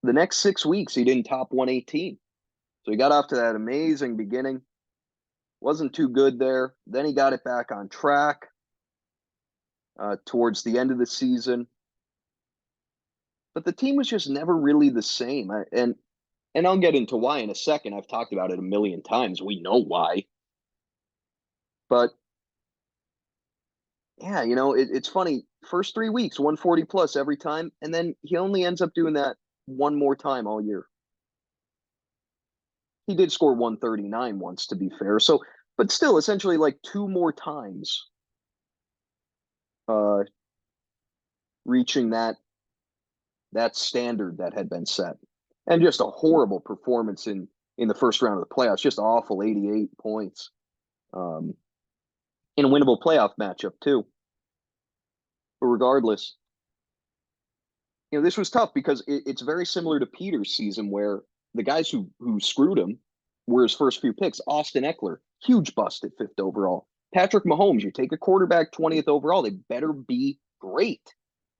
next 6 weeks, he didn't top 118. So he got off to that amazing beginning. Wasn't too good there. Then he got it back on track towards the end of the season. But the team was just never really the same. And I'll get into why in a second. I've talked about it a million times. We know why. But yeah, it's funny. First 3 weeks, 140 plus every time. And then he only ends up doing that one more time all year. He did score 139 once, to be fair. So, but still, essentially like 2 more times reaching that standard that had been set. And just a horrible performance in the first round of the playoffs. Just awful, 88 points. In a winnable playoff matchup, too. But regardless, this was tough because it's very similar to Peter's season where the guys who screwed him were his first few picks. Austin Eckler, huge bust at 5th overall. Patrick Mahomes, you take a quarterback 20th overall, they better be great.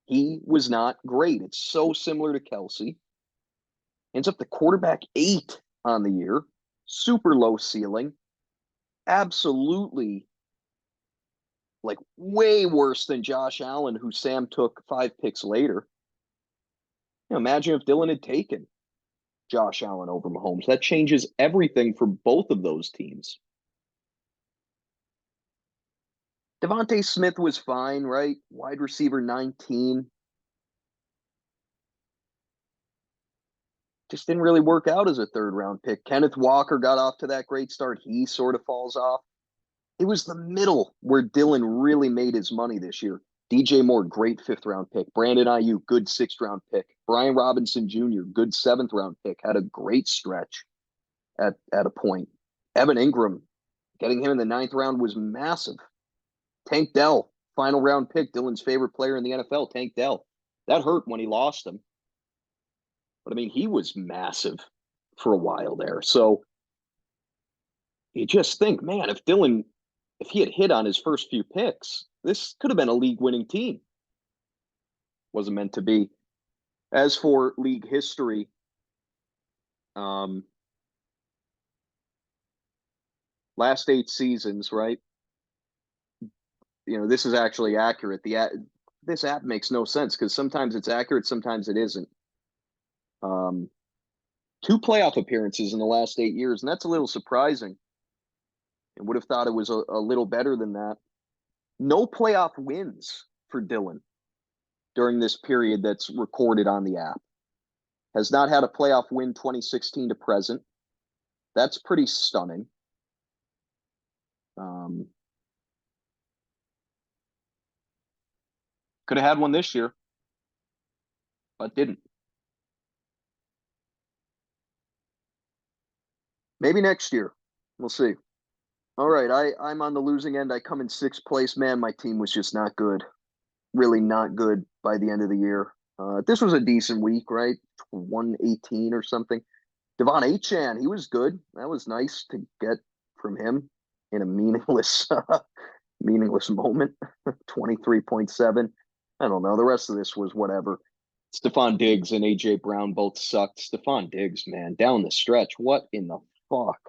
He was not great. It's so similar to Kelsey. Ends up the quarterback 8 on the year. Super low ceiling. Absolutely like way worse than Josh Allen, who Sam took 5 picks later. Imagine if Dylan had taken Josh Allen over Mahomes. That changes everything for both of those teams. Devontae Smith was fine, right? Wide receiver 19. Just didn't really work out as a 3rd-round pick. Kenneth Walker got off to that great start. He sort of falls off. It was the middle where Dylan really made his money this year. DJ Moore, great 5th-round pick. Brandon Ayuk, good 6th-round pick. Brian Robinson Jr., good 7th-round pick. Had a great stretch at a point. Evan Ingram, getting him in the 9th round was massive. Tank Dell, final round pick, Dylan's favorite player in the NFL, Tank Dell. That hurt when he lost him. But, I mean, he was massive for a while there. So you just think, man, if he had hit on his first few picks, this could have been a league-winning team. Wasn't meant to be. As for league history, last 8 seasons, right? This is actually accurate. This app makes no sense because sometimes it's accurate, sometimes it isn't. 2 playoff appearances in the last 8 years, and that's a little surprising. I would have thought it was a little better than that. No playoff wins for Dylan during this period that's recorded on the app. Has not had a playoff win 2016 to present. That's pretty stunning. Could have had one this year, but didn't. Maybe next year. We'll see. All right, I'm on the losing end. I come in 6th place. Man, my team was just not good. Really not good by the end of the year. This was a decent week, right? 118 or something. Devon Achane, he was good. That was nice to get from him in a meaningless moment. 23.7. I don't know. The rest of this was whatever. Stephon Diggs and A.J. Brown both sucked. Stephon Diggs, man, down the stretch. What in the fuck?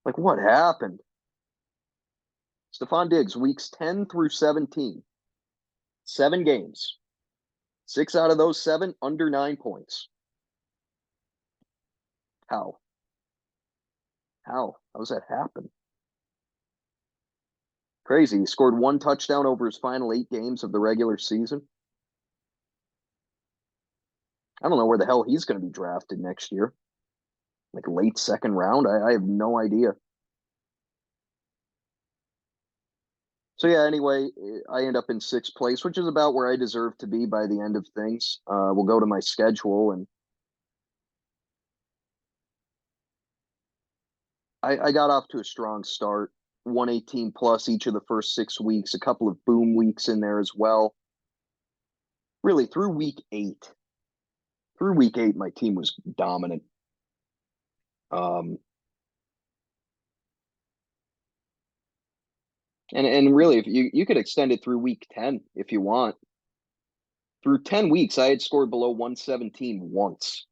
Like, what happened? Stephon Diggs, weeks 10 through 17. 7 games. 6 out of those 7, under 9 points. How? How does that happen? Crazy. He scored 1 touchdown over his final 8 games of the regular season. I don't know where the hell he's going to be drafted next year. like late second round. I have no idea. So yeah, anyway, I end up in sixth place, which is about where I deserve to be by the end of things. We'll go to my schedule, and I got off to a strong start. 118 plus each of the first 6 weeks, a couple of boom weeks in there as well. Really, through week eight, my team was dominant. Um, and really, if you could extend it through week 10 if you want. Through 10 weeks, I had scored below 117 once.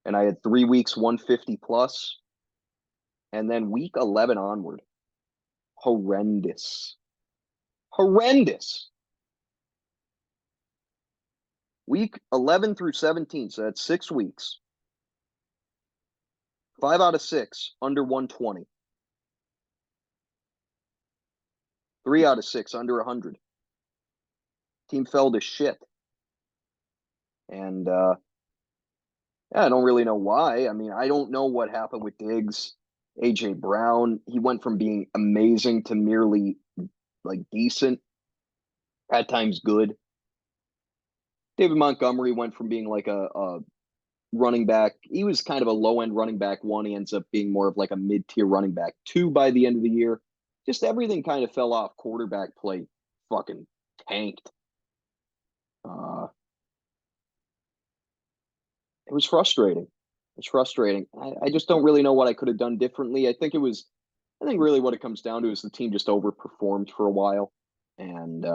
And I had 3 weeks 150 plus, and then week 11 onward, horrendous. Horrendous. Week 11 through 17, so that's 6 weeks. 5 out of 6 under 120. 3 out of 6 under 100. Team fell to shit. And yeah, I don't really know why. I mean, I don't know what happened with Diggs. AJ Brown, he went from being amazing to merely like decent, at times good. David Montgomery went from being like a running back. He was kind of a low end running back one. He ends up being more of like a mid tier running back two by the end of the year. Just everything kind of fell off. Quarterback play fucking tanked. It was frustrating. It's frustrating. I just don't really know what I could have done differently. I think really what it comes down to is the team just overperformed for a while and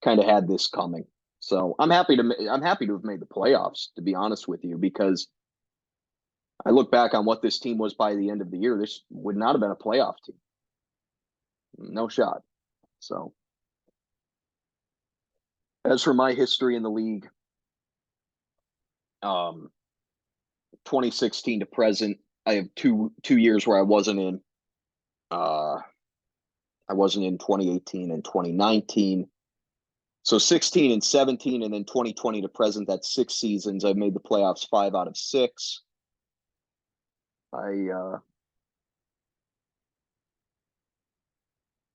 kind of had this coming. So I'm happy to have made the playoffs, to be honest with you, because I look back on what this team was by the end of the year. This would not have been a playoff team. No shot. So as for my history in the league, um, 2016 to present, I have two years where I wasn't in. I wasn't in 2018 and 2019. So 16 and 17, and then 2020 to present, that's 6 seasons. I've made the playoffs 5 out of 6. I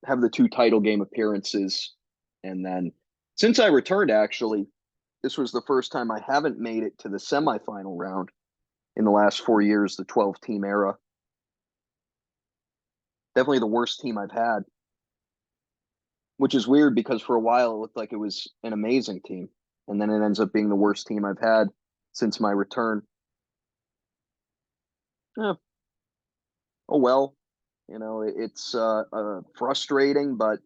have the 2 title game appearances. And then since I returned, actually, this was the first time I haven't made it to the semifinal round in the last 4 years, the 12-team era. Definitely the worst team I've had, which is weird because for a while it looked like it was an amazing team. And then it ends up being the worst team I've had since my return. Yeah. Oh, well, it's frustrating, but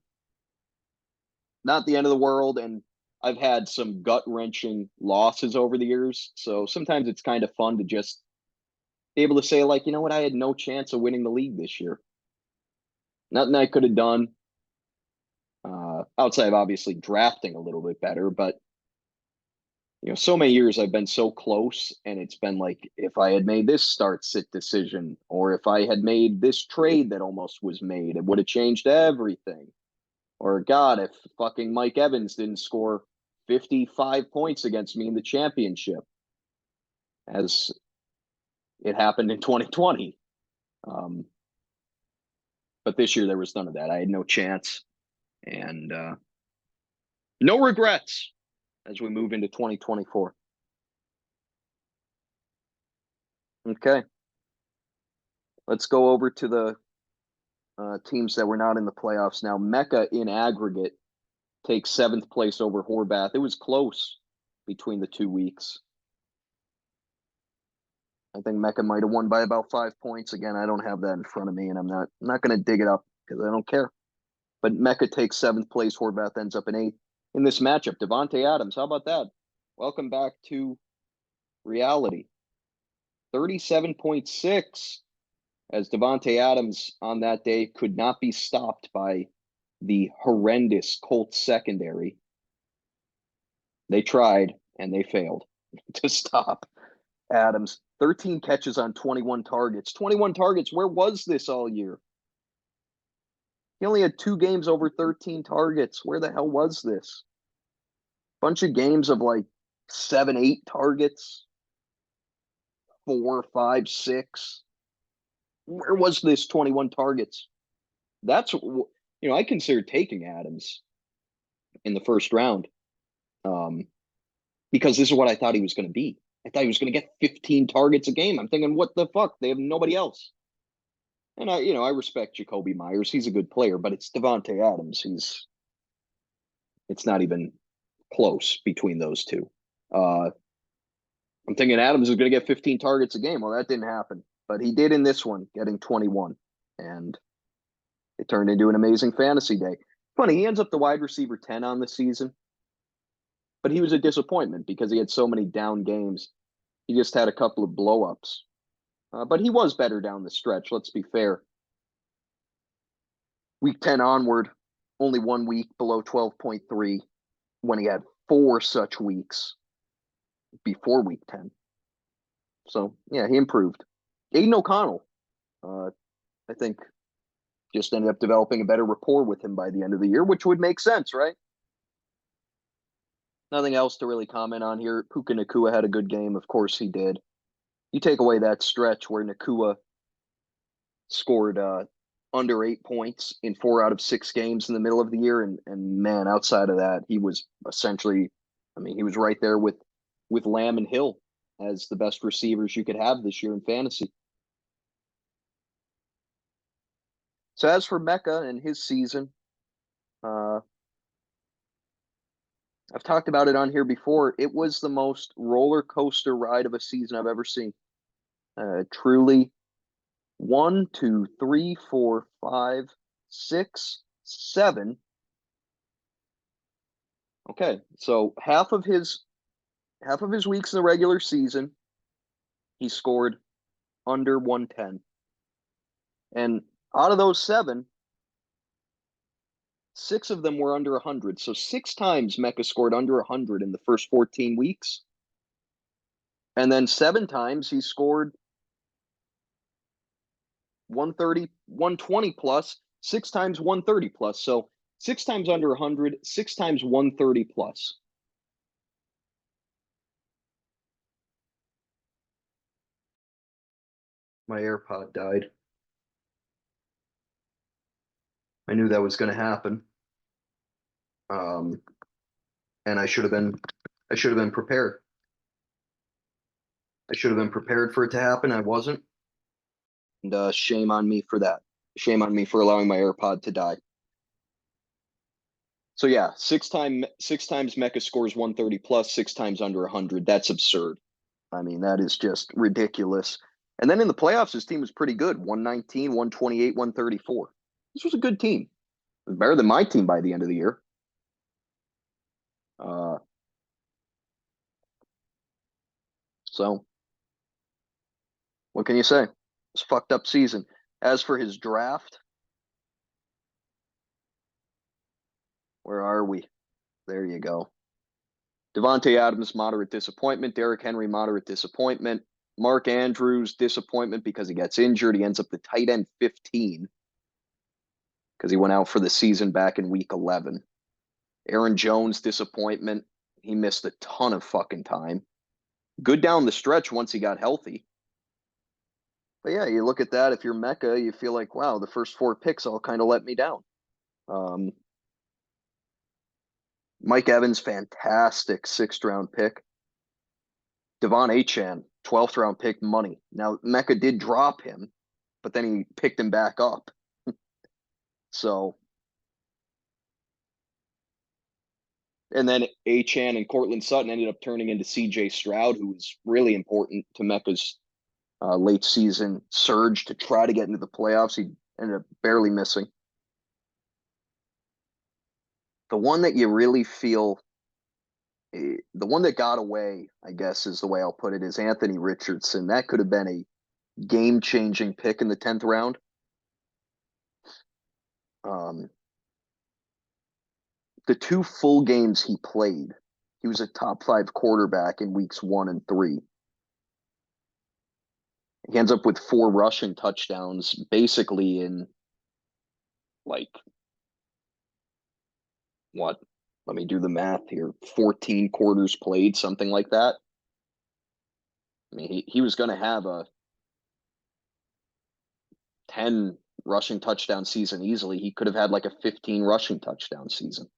not the end of the world. And I've had some gut wrenching losses over the years. So sometimes it's kind of fun to just be able to say, like, you know what, I had no chance of winning the league this year. Nothing I could have done outside of obviously drafting a little bit better. But, so many years I've been so close, and it's been like, if I had made this start sit decision, or if I had made this trade that almost was made, it would have changed everything. Or God, if fucking Mike Evans didn't score 55 points against me in the championship, as it happened in 2020. But this year there was none of that. I had no chance, and no regrets as we move into 2024. Okay, let's go over to the teams that were not in the playoffs now. Mecca in aggregate takes 7th place over Horvath. It was close between the 2 weeks. I think Mecca might have won by about 5 points. Again, I don't have that in front of me, and I'm not going to dig it up because I don't care. But Mecca takes 7th place. Horvath ends up in 8th in this matchup. Davante Adams, how about that? Welcome back to reality. 37.6, as Davante Adams on that day could not be stopped by the horrendous Colts secondary. They tried and they failed to stop Adams. 13 catches on 21 targets. 21 targets. Where was this all year? He only had 2 games over 13 targets. Where the hell was this? Bunch of games of like 7, 8 targets. 4, 5, 6. Where was this 21 targets? That's, I considered taking Adams in the first round because this is what I thought he was going to be. I thought he was going to get 15 targets a game. I'm thinking, what the fuck? They have nobody else. And I respect Jacoby Myers. He's a good player, but it's Davante Adams. It's not even close between those two. I'm thinking Adams is going to get 15 targets a game. Well, that didn't happen, but he did in this one, getting 21, and it turned into an amazing fantasy day. Funny, he ends up the wide receiver 10 on the season, but he was a disappointment because he had so many down games. He just had a couple of blow-ups. But he was better down the stretch, let's be fair. Week 10 onward, only 1 week below 12.3 when he had 4 such weeks before week 10. So, yeah, he improved. Aiden O'Connell, I think, just ended up developing a better rapport with him by the end of the year, which would make sense, right? Nothing else to really comment on here. Puka Nacua had a good game. Of course he did. You take away that stretch where Nacua scored under 8 points in 4 out of 6 games in the middle of the year. And man, outside of that, he was essentially, he was right there with Lamb and Hill as the best receivers you could have this year in fantasy. So as for Mecca and his season, I've talked about it on here before. It was the most roller coaster ride of a season I've ever seen. Truly, 1, 2, 3, 4, 5, 6, 7. Okay, so half of his weeks in the regular season, he scored under 110, and out of those 7, 6 of them were under 100. So 6 times Mecca scored under 100 in the first 14 weeks. And then 7 times he scored 130, 120 plus, 6 times 130 plus. So 6 times under 100, 6 times 130 plus. My AirPod died. I knew that was going to happen. And I should have been prepared. I should have been prepared for it to happen. I wasn't. And shame on me for that. Shame on me for allowing my AirPod to die. So yeah, 6 times Mecca scores 130 plus, 6 times under 100. That's absurd. That is just ridiculous. And then in the playoffs, his team was pretty good. 119, 128, 134. This was a good team. It was better than my team by the end of the year. So what can you say? It's a fucked up season. As for his draft, where are we? There you go. Davante Adams, moderate disappointment. Derrick Henry, moderate disappointment. Mark Andrews, disappointment because he gets injured. He ends up the tight end 15 because he went out for the season back in week 11. Aaron Jones, disappointment. He missed a ton of fucking time. Good down the stretch once he got healthy. But yeah, you look at that. If you're Mecca, you feel like, wow, the first 4 picks all kind of let me down. Mike Evans, fantastic 6th round pick. Devon Achane, 12th round pick, money. Now, Mecca did drop him, but then he picked him back up. So, and then Achane and Cortland Sutton ended up turning into CJ Stroud, who was really important to Mecca's late season surge to try to get into the playoffs. He ended up barely missing. The one that you really feel, the one that got away, I guess is the way I'll put it, is Anthony Richardson. That could have been a game-changing pick in the 10th round. The 2 full games he played, he was a top 5 quarterback in weeks 1 and 3. He ends up with 4 rushing touchdowns basically in what? Let me do the math here. 14 quarters played, something like that. I mean, he was going to have a 10 rushing touchdown season easily. He could have had like a 15 rushing touchdown season.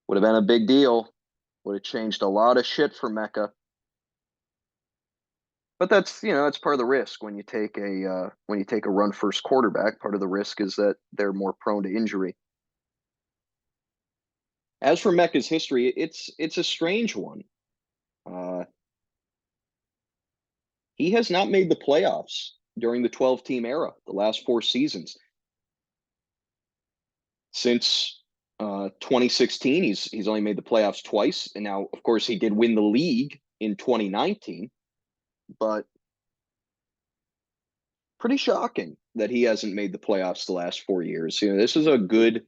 Would have been a big deal. Would have changed a lot of shit for Mecca. But that's part of the risk when you take a run first quarterback. Part of the risk is that they're more prone to injury. As for Mecca's history, it's a strange one. He has not made the playoffs during the 12-team era, the last 4 seasons. Since 2016, he's only made the playoffs twice, and now, of course, he did win the league in 2019. But pretty shocking that he hasn't made the playoffs the last 4 years. This is a good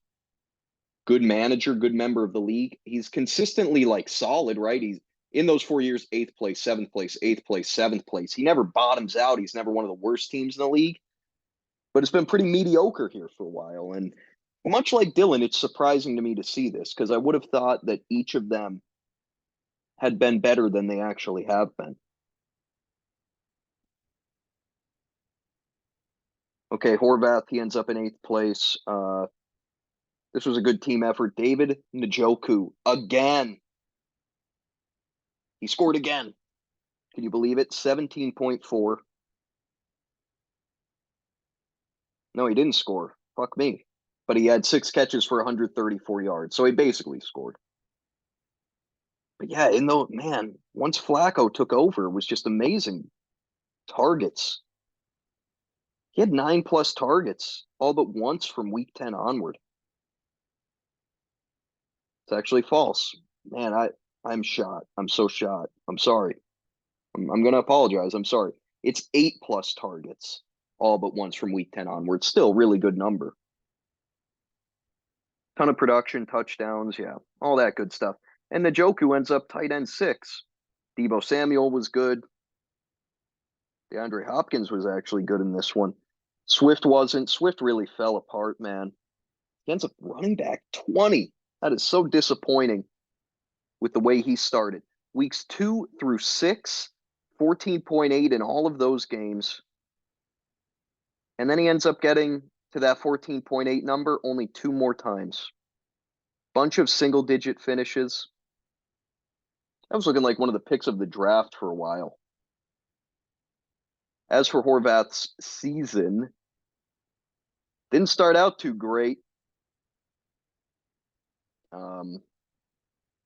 manager, good member of the league. He's consistently like solid, right? He's in those 4 years, 8th place, 7th place, 8th place, 7th place. He never bottoms out. He's never one of the worst teams in the league, but it's been pretty mediocre here for a while. And much like Dylan, it's surprising to me to see this because I would have thought that each of them had been better than they actually have been. Okay, Horvath, he ends up in 8th place. This was a good team effort. David Njoku, again. He scored again. Can you believe it? 17.4. No, he didn't score. Fuck me. But he had 6 catches for 134 yards. So he basically scored. But yeah, once Flacco took over, it was just amazing. Targets. He had 9+ targets, all but once from week 10 onward. It's actually false. Man, I'm shot. I'm so shot. I'm sorry. I'm going to apologize. I'm sorry. It's 8+ targets, all but once from week 10 onward. Still really good number. Ton of production, touchdowns, yeah, all that good stuff. And Njoku ends up tight end 6. Deebo Samuel was good. DeAndre Hopkins was actually good in this one. Swift wasn't. Swift really fell apart, man. He ends up running back 20. That is so disappointing with the way he started. Weeks 2 through 6, 14.8 in all of those games. And then he ends up getting to that 14.8 number only 2 more times. Bunch of single-digit finishes. That was looking like one of the picks of the draft for a while. As for Horvath's season, didn't start out too great.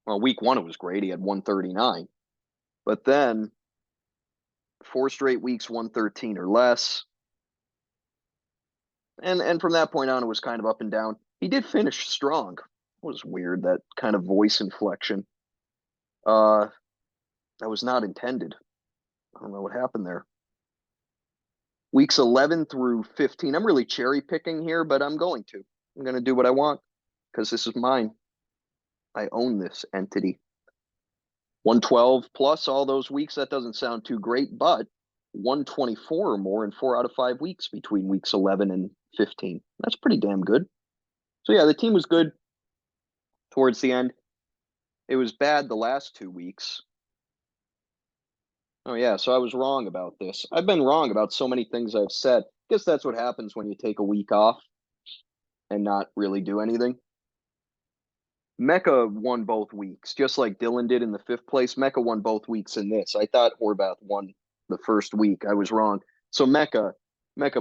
Well, week 1 it was great. He had 139. But then 4 straight weeks, 113 or less. And from that point on, it was kind of up and down. He did finish strong. It was weird, that kind of voice inflection. That was not intended. I don't know what happened there. Weeks 11 through 15. I'm really cherry picking here, but I'm going to. I'm going to do what I want because this is mine. I own this entity. 112 plus all those weeks. That doesn't sound too great, but 124 or more in 4 out of 5 weeks between weeks 11 and 15. That's pretty damn good. So yeah, the team was good towards the end. It was bad the last 2 weeks. Oh yeah, so I was wrong about this. I've been wrong about so many things I've said. Guess that's what happens when you take a week off and not really do anything. Mecca won both weeks, just like Dylan did in the 5th place. Mecca won both weeks in this. I thought Horvath won the first week. I was wrong. So Mecca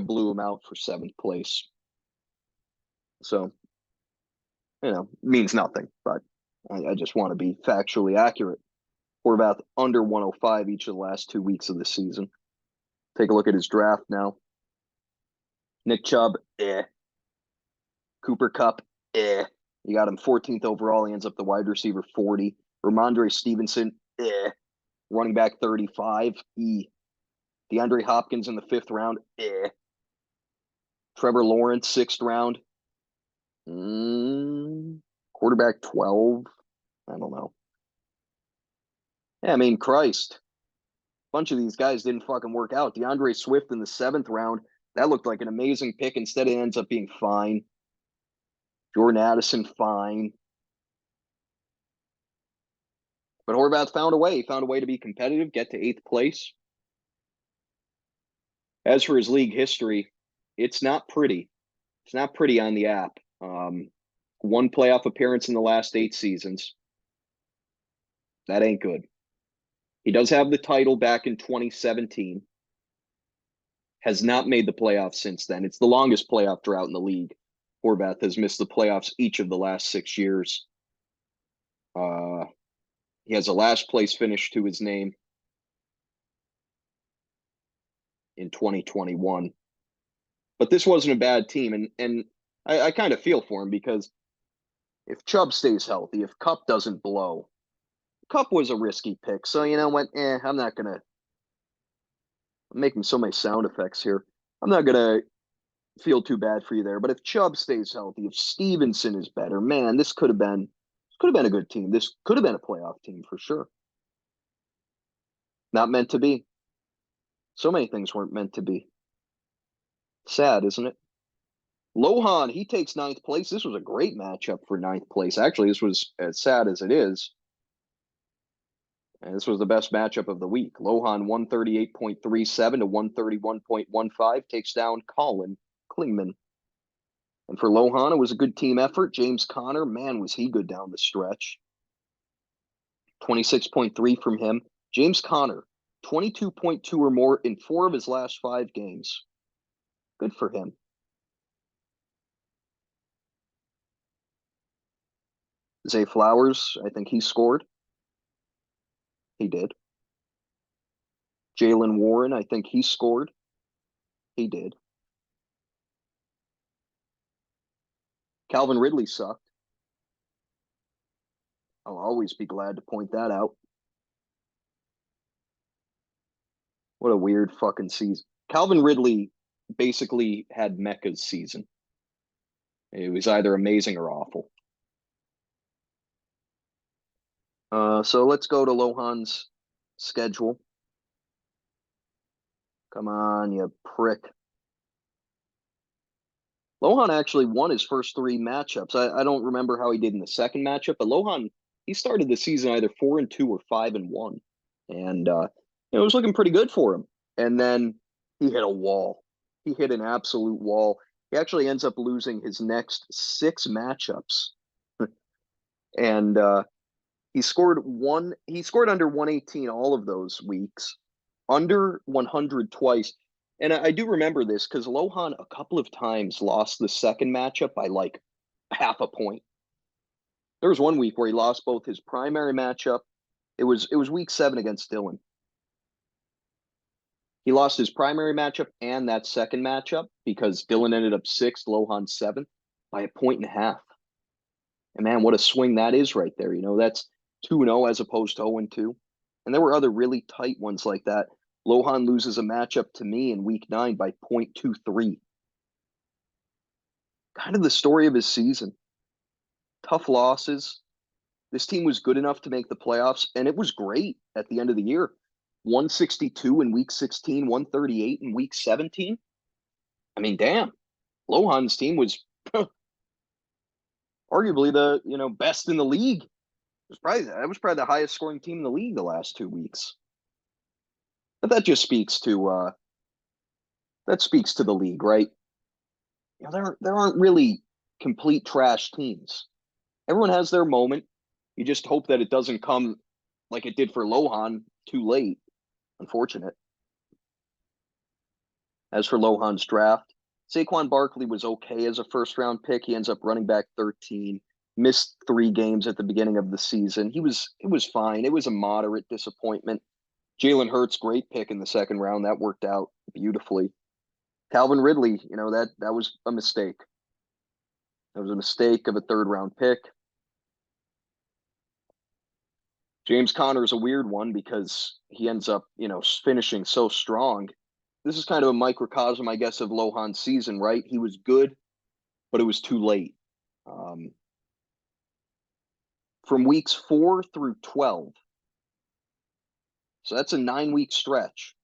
blew him out for 7th place. So, means nothing, but I just want to be factually accurate. Horvath under 105 each of the last 2 weeks of the season. Take a look at his draft now. Nick Chubb, Cooper Kupp, You got him 14th overall. He ends up the wide receiver 40. Ramondre Stevenson, running back 35, DeAndre Hopkins in the 5th round, Trevor Lawrence, 6th round. Quarterback 12. I don't know. Yeah, I mean, Christ. A bunch of these guys didn't fucking work out. DeAndre Swift in the 7th round. That looked like an amazing pick. Instead, it ends up being fine. Jordan Addison, fine. But Horvath found a way. He found a way to be competitive, get to 8th place. As for his league history, it's not pretty. It's not pretty on the app. One playoff appearance in the last 8 seasons. That ain't good. He does have the title back in 2017. Has not made the playoffs since then. It's the longest playoff drought in the league. Horvath has missed the playoffs each of the last 6 years. He has a last place finish to his name in 2021. But this wasn't a bad team, and I kind of feel for him because if Chubb stays healthy, if Kupp doesn't blow, Kupp was a risky pick. So you know what? I'm not gonna. I'm making so many sound effects here. I'm not gonna feel too bad for you there. But if Chubb stays healthy, if Stevenson is better, man, this could have been a good team. This could have been a playoff team for sure. Not meant to be. So many things weren't meant to be. Sad, isn't it? Lohan, he takes 9th place. This was a great matchup for 9th place. Actually, this was as sad as it is. And this was the best matchup of the week. Lohan 138.37 to 131.15 takes down Colin Klingman. And for Lohan, it was a good team effort. James Conner, man, was he good down the stretch. 26.3 from him. James Conner, 22.2 or more in 4 of his last 5 games. Good for him. Zay Flowers, I think he scored. He did. Jalen Warren, I think he scored. He did. Calvin Ridley sucked. I'll always be glad to point that out. What a weird fucking season. Calvin Ridley basically had Mecca's season. It was either amazing or awful. So let's go to Lohan's schedule. Come on, you prick. Lohan actually won his first 3 matchups. I don't remember how he did in the second matchup, but Lohan, he started the season either 4-2 or 5-1. And it was looking pretty good for him. And then he hit a wall. He hit an absolute wall. He actually ends up losing his next 6 matchups. And he scored under 118 all of those weeks, under 100 twice. And I do remember this because Lohan a couple of times lost the second matchup by like half a point. There was one week where he lost both his primary matchup. It was week 7 against Dylan. He lost his primary matchup and that second matchup because Dylan ended up 6th, Lohan 7th by 1.5. And man, what a swing that is right there. You know, that's 2-0 as opposed to 0-2. And there were other really tight ones like that. Lohan loses a matchup to me in week 9 by 0.23. Kind of the story of his season. Tough losses. This team was good enough to make the playoffs, and it was great at the end of the year. 162 in week 16, 138 in week 17. I mean, damn. Lohan's team was arguably the best in the league. That was probably the highest scoring team in the league the last 2 weeks. But that just speaks to the league, right? You know, there aren't really complete trash teams. Everyone has their moment. You just hope that it doesn't come like it did for Lohan too late. Unfortunate. As for Lohan's draft, Saquon Barkley was okay as a first-round pick. He ends up running back 13. Missed 3 games at the beginning of the season. It was fine. It was a moderate disappointment. Jalen Hurts, great pick in the second round. That worked out beautifully. Calvin Ridley, that was a mistake. That was a mistake of a 3rd-round pick. James Conner is a weird one because he ends up, finishing so strong. This is kind of a microcosm, I guess, of Lohan's season, right? He was good, but it was too late. From weeks 4 through 12. So that's a 9-week stretch.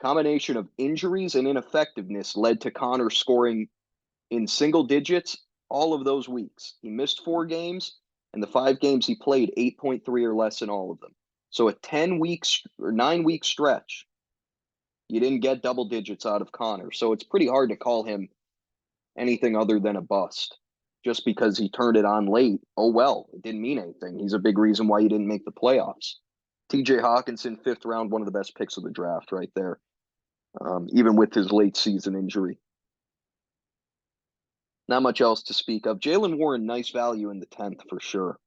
Combination of injuries and ineffectiveness led to Conner scoring in single digits all of those weeks. He missed 4 games. And the 5 games he played, 8.3 or less in all of them. So a 10-week or 9-week stretch, you didn't get double digits out of Connor. So it's pretty hard to call him anything other than a bust just because he turned it on late. Oh, well, it didn't mean anything. He's a big reason why he didn't make the playoffs. TJ Hawkinson, 5th round, one of the best picks of the draft right there, even with his late season injury. Not much else to speak of. Jalen Warren, nice value in the 10th for sure.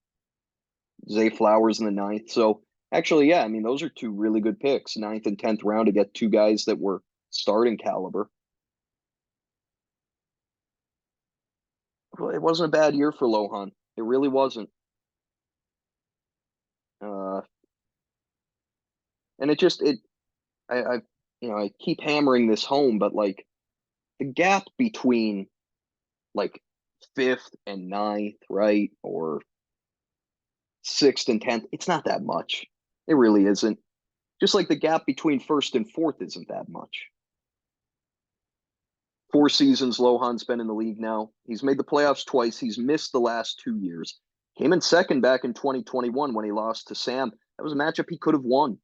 Zay Flowers in the 9th. So actually, yeah, I mean, those are 2 really good picks, 9th and 10th round, to get 2 guys that were starting caliber. Well, it wasn't a bad year for Lohan. It really wasn't. And I I keep hammering this home, but like the gap between like 5th and 9th, right, or 6th and 10th, it's not that much. It really isn't. Just like the gap between 1st and 4th isn't that much. 4 seasons Lohan's been in the league now. He's made the playoffs twice. He's missed the last 2 years. Came in second back in 2021 when he lost to Sam. That was a matchup he could have won.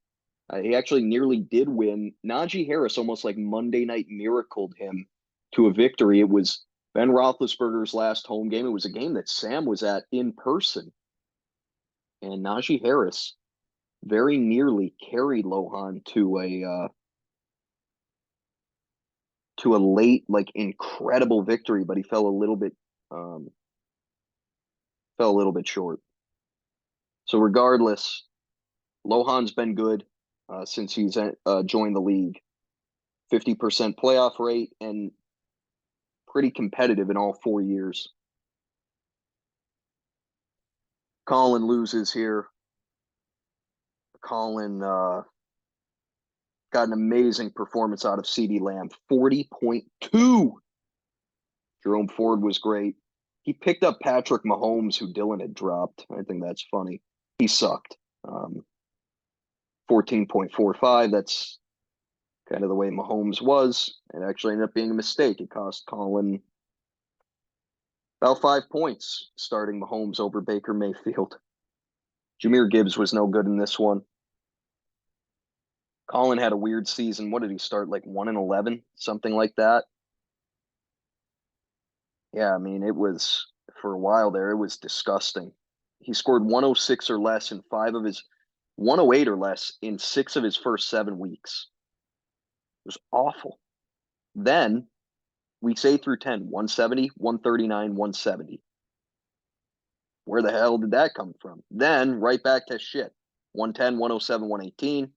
He actually nearly did win. Najee Harris almost like Monday Night miracled him to a victory. It was Ben Roethlisberger's last home game. It was a game that Sam was at in person. And Najee Harris very nearly carried Lohan to a late, like incredible victory, but he fell a little bit short. So regardless, Lohan's been good since he's joined the league. 50% playoff rate and pretty competitive in all 4 years. Colin loses here. Colin got an amazing performance out of CeeDee Lamb, 40.2. Jerome Ford was great. He picked up Patrick Mahomes, who Dylan had dropped. I think that's funny. He sucked. 14.45. That's kind of the way Mahomes was. It actually ended up being a mistake. It cost Colin about 5 points, starting Mahomes over Baker Mayfield. Jahmyr Gibbs was no good in this one. Colin had a weird season. What did he start, like 1-11, something like that? Yeah, I mean, it was, for a while there, it was disgusting. He scored 106 or less in 108 or less in 6 of his first 7 weeks. It was awful. Then, weeks 8 through 10, 170, 139, 170. Where the hell did that come from? Then, right back to shit. 110, 107, 118.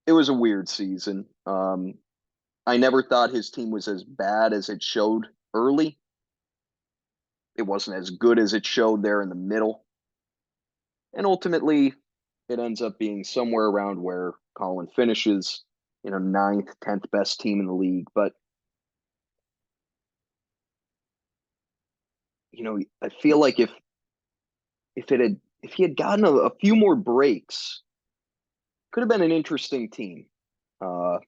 It was a weird season. I never thought his team was as bad as it showed early. It wasn't as good as it showed there in the middle. And ultimately, it ends up being somewhere around where Colin finishes, 9th, 10th best team in the league. But, I feel like if he had gotten a few more breaks, could have been an interesting team. We'll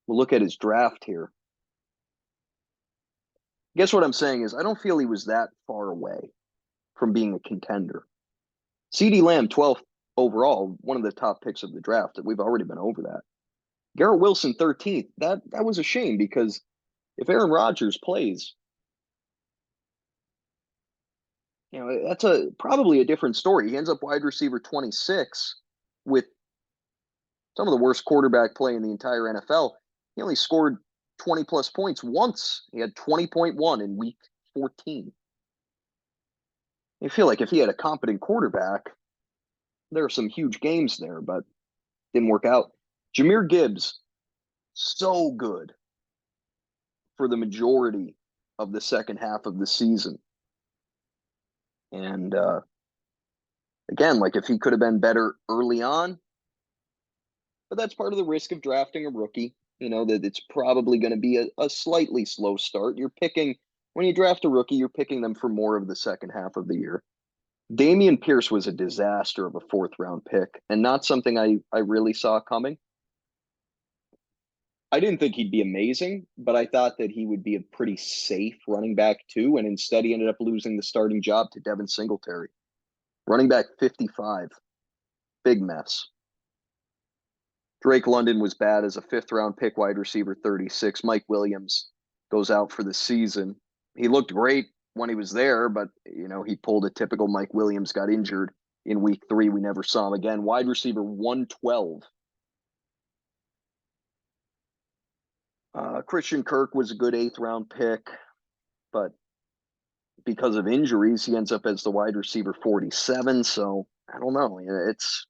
look at his draft here. I guess what I'm saying is I don't feel he was that far away from being a contender. CeeDee Lamb, 12th overall, one of the top picks of the draft. We've already been over that. Garrett Wilson, 13th. That was a shame because if Aaron Rodgers plays, that's probably a different story. He ends up wide receiver 26 with some of the worst quarterback play in the entire NFL. He only scored 20 plus points once. He had 20.1 in week 14. I feel like if he had a competent quarterback, there are some huge games there, but didn't work out. Jahmyr Gibbs, so good for the majority of the second half of the season. And again, like if he could have been better early on, but that's part of the risk of drafting a rookie, that it's probably going to be a slightly slow start. When you draft a rookie, you're picking them for more of the second half of the year. Dameon Pierce was a disaster of a 4th round pick and not something I really saw coming. I didn't think he'd be amazing, but I thought that he would be a pretty safe running back too, and instead he ended up losing the starting job to Devin Singletary. Running back 55. Big mess. Drake London was bad as a fifth round pick, wide receiver 36. Mike Williams goes out for the season. He looked great when he was there, but he pulled a typical Mike Williams, got injured in week 3. We never saw him again. Wide receiver 112. Christian Kirk was a good 8th round pick, but because of injuries, he ends up as the wide receiver 47. So I don't know. It's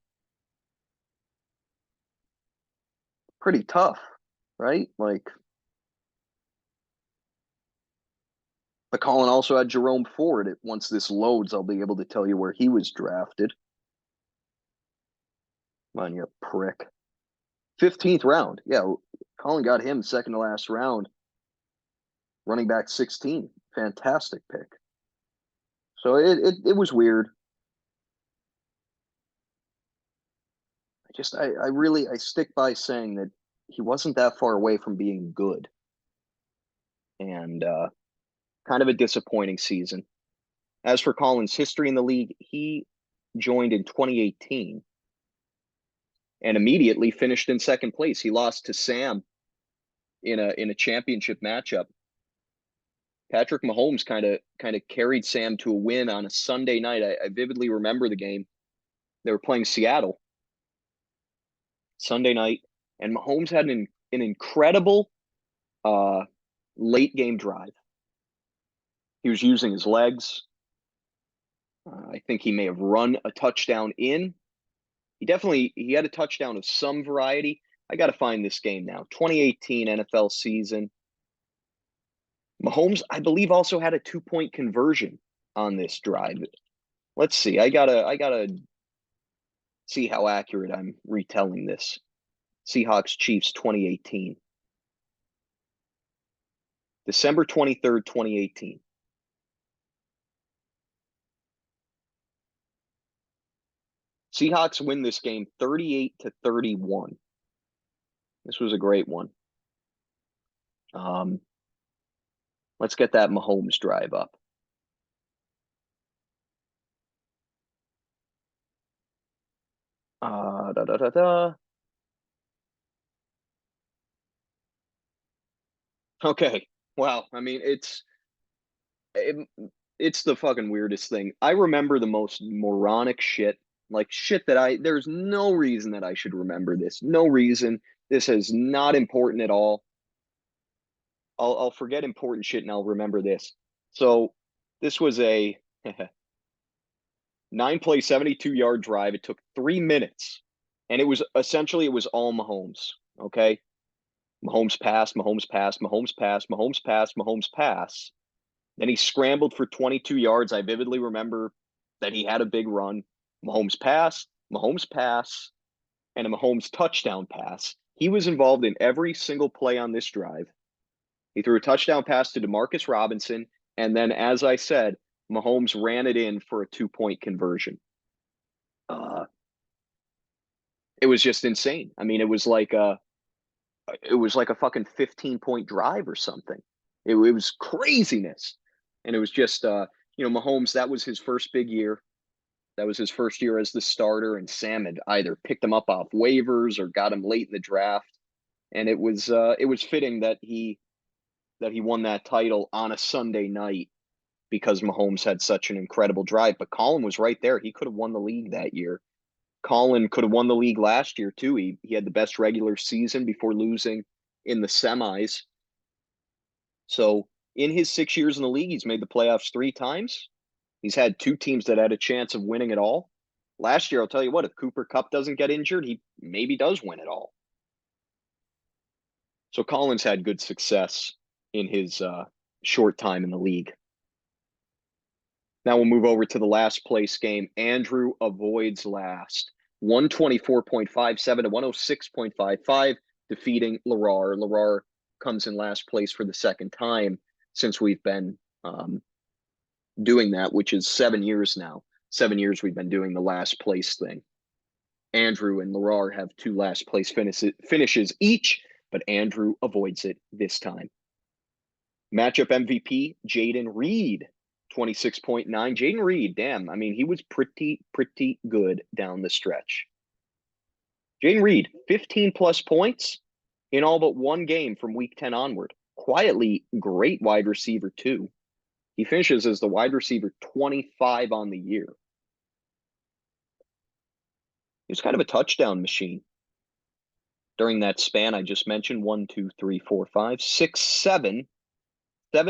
pretty tough, right? Like, but Colin also had Jerome Ford. Once this loads, I'll be able to tell you where he was drafted. Come on, you prick. 15th round. Yeah, Colin got him second to last round. Running back 16. Fantastic pick. So it was weird. I stick by saying that he wasn't that far away from being good. And kind of a disappointing season. As for Colin's history in the league, he joined in 2018 and immediately finished in second place. He lost to Sam in a championship matchup. Patrick Mahomes kind of carried Sam to a win on a Sunday night. I vividly remember the game. They were playing Seattle Sunday night, and Mahomes had an incredible late game drive. He was using his legs. I think he may have run a touchdown in. He had a touchdown of some variety. I got to find this game now. 2018 NFL season. Mahomes, I believe, also had a 2-point conversion on this drive. Let's see. I gotta see how accurate I'm retelling this. Seahawks Chiefs 2018. December 23rd, 2018. Seahawks win this game 38-31. This was a great one. Let's get that Mahomes drive up. Da, da, da, da. Okay. Wow. I mean, it's the fucking weirdest thing. I remember the most moronic shit, like shit that there's no reason that I should remember this. No reason. This is not important at all. I'll forget important shit and I'll remember this. So this was a 9-play, 72-yard drive. It took 3 minutes. And it was all Mahomes. Okay. Mahomes pass, Mahomes pass, Mahomes pass, Mahomes pass, Mahomes pass. Then he scrambled for 22 yards. I vividly remember that he had a big run. Mahomes pass, and a Mahomes touchdown pass. He was involved in every single play on this drive. He threw a touchdown pass to Demarcus Robinson, and then, as I said, Mahomes ran it in for a 2-point conversion. It was just insane. I mean, it was like a fucking 15-point drive or something. It was craziness. And it was just, Mahomes, that was his first big year. That was his first year as the starter, and Sam had either picked him up off waivers or got him late in the draft. And it was fitting that he won that title on a Sunday night because Mahomes had such an incredible drive. But Colin was right there. He could have won the league that year. Colin could have won the league last year too. He had the best regular season before losing in the semis. So in his 6 years in the league, he's made the playoffs 3 times. He's had 2 teams that had a chance of winning it all. Last year, I'll tell you what, if Cooper Kupp doesn't get injured, he maybe does win it all. So Colin's had good success in his short time in the league. Now we'll move over to the last place game. Andrew avoids last. 124.57 to 106.55, defeating Larar. Larar comes in last place for the second time since we've been doing that, which is 7 years now. 7 years we've been doing the last place thing. Andrew and Larar have 2 last place finishes each. but Andrew avoids it this time. Matchup MVP, Jaden Reed, 26.9. Jaden Reed, damn, I mean, he was pretty good down the stretch. Jaden Reed, 15-plus points in all but one game from week 10 onward. Quietly great wide receiver, too. He finishes as the wide receiver 25 on the year. He was kind of a touchdown machine. During that span I just mentioned, 1, 2, 3, 4, 5, 6, 7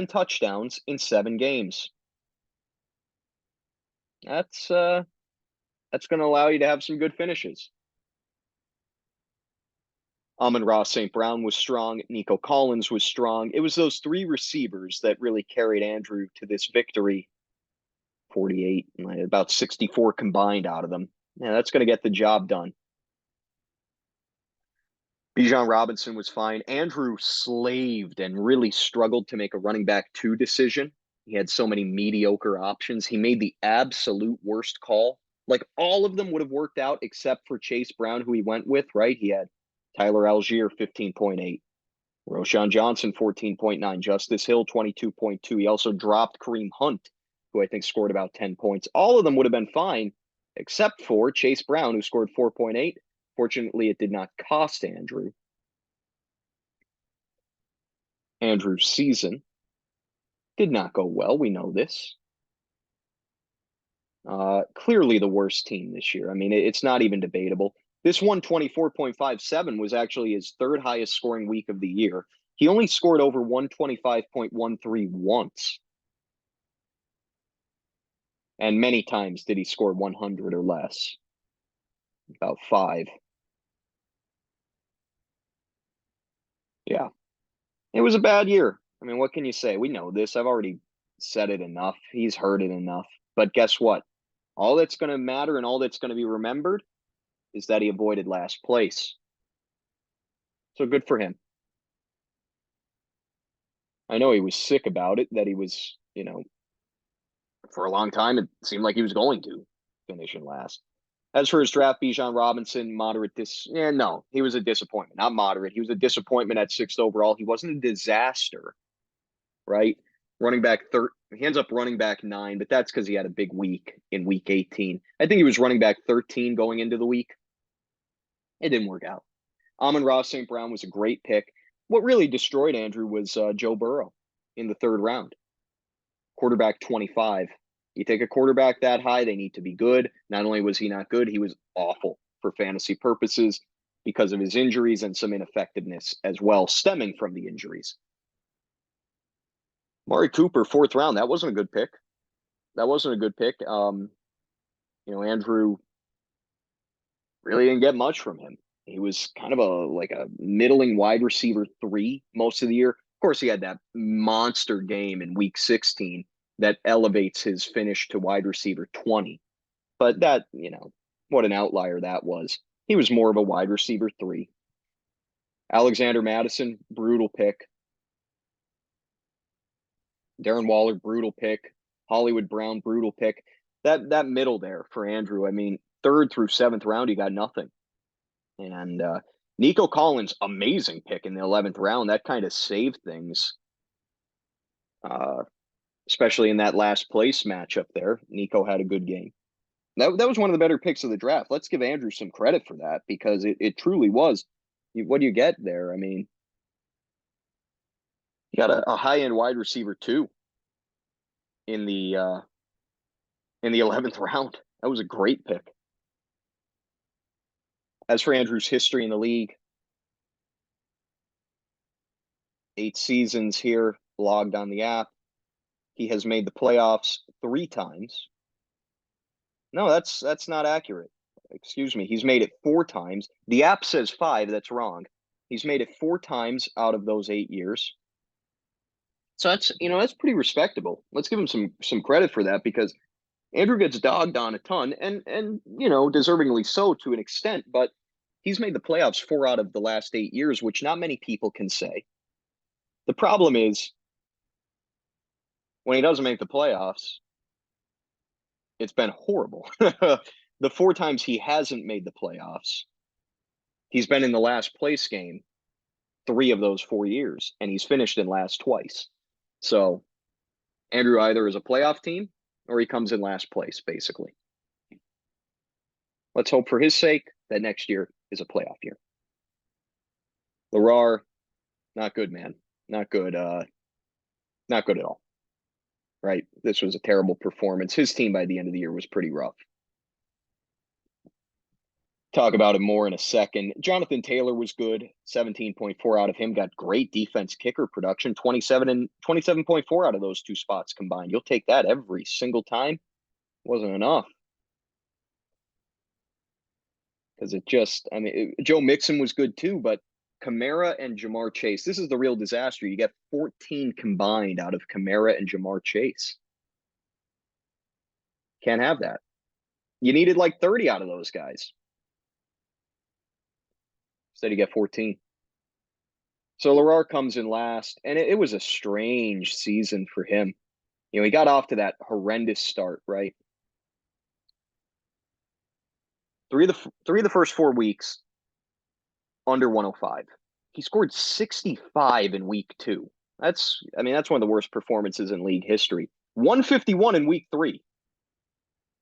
touchdowns in 7 games. That's going to allow you to have some good finishes. Amon-Ra St. Brown was strong. Nico Collins was strong. It was those 3 receivers that really carried Andrew to this victory. 48, about 64 combined out of them. Yeah, that's going to get the job done. Bijan Robinson was fine. Andrew slaved and really struggled to make a running back 2 decision. He had so many mediocre options. He made the absolute worst call. Like, all of them would have worked out except for Chase Brown, who he went with, right? He had Tyler Algier, 15.8. Roschon Johnson, 14.9. Justice Hill, 22.2. He also dropped Kareem Hunt, who I think scored about 10 points. All of them would have been fine, except for Chase Brown, who scored 4.8. Fortunately, it did not cost Andrew. Andrew's season did not go well. We know this. Clearly the worst team this year. I mean, it's not even debatable. This 124.57 was actually his 3rd highest scoring week of the year. He only scored over 125.13 once. And many times did he score 100 or less. About 5. Yeah. It was a bad year. I mean, what can you say? We know this. I've already said it enough. He's heard it enough. But guess what? All that's going to matter and all that's going to be remembered is that he avoided last place. So good for him. I know he was sick about it, that he was, for a long time, it seemed like he was going to finish in last. As for his draft, Bijan Robinson, moderate no, he was a disappointment. Not moderate. He was a disappointment at 6th overall. He wasn't a disaster, right? Running back he ends up running back 9, but that's because he had a big week in week 18. I think he was running back 13 going into the week. It didn't work out. Amon-Ra St. Brown was a great pick. What really destroyed Andrew was Joe Burrow in the 3rd round. Quarterback 25. You take a quarterback that high, they need to be good. Not only was he not good, he was awful for fantasy purposes because of his injuries and some ineffectiveness as well, stemming from the injuries. Amari Cooper, 4th round. That wasn't a good pick. Andrew really didn't get much from him. He was kind of a middling wide receiver 3 most of the year. Of course, he had that monster game in week 16 that elevates his finish to wide receiver 20. But that, what an outlier that was. He was more of a wide receiver 3. Alexander Madison, brutal pick. Darren Waller, brutal pick. Hollywood Brown, brutal pick. That middle there for Andrew, I mean, 3rd through 7th round, he got nothing. And Nico Collins, amazing pick in the 11th round. That kind of saved things, especially in that last place matchup there. Nico had a good game. That was one of the better picks of the draft. Let's give Andrew some credit for that because it truly was. What do you get there? I mean, you got a high-end wide receiver 2 in the 11th round. That was a great pick. As for Andrew's history in the league, 8 seasons here, logged on the app. He has made the playoffs 3 times. No, that's not accurate. Excuse me. He's made it 4 times. The app says 5. That's wrong. He's made it 4 times out of those 8 years. So that's pretty respectable. Let's give him some credit for that because Andrew gets dogged on a ton and deservingly so to an extent, but he's made the playoffs 4 out of the last 8 years, which not many people can say. The problem is when he doesn't make the playoffs, it's been horrible. The 4 times he hasn't made the playoffs, he's been in the last place game 3 of those 4 years, and he's finished in last twice. So Andrew either is a playoff team or he comes in last place, basically. Let's hope for his sake that next year is a playoff year. Lerar, not good, man. Not good. Not good at all. Right? This was a terrible performance. His team by the end of the year was pretty rough. Talk about it more in a second. Jonathan Taylor was good. 17.4 out of him. Got great defense kicker production. 27 and 27.4 out of those 2 spots combined. You'll take that every single time. Wasn't enough. Because Joe Mixon was good too, but Kamara and Jamar Chase, this is the real disaster. You get 14 combined out of Kamara and Jamar Chase. Can't have that. You needed like 30 out of those guys. Instead, you get 14. So Lerar comes in last, and it was a strange season for him. You know, he got off to that horrendous start, right? Three of the first 4 weeks under 105. He scored 65 in week 2. That's one of the worst performances in league history. 151 in week 3.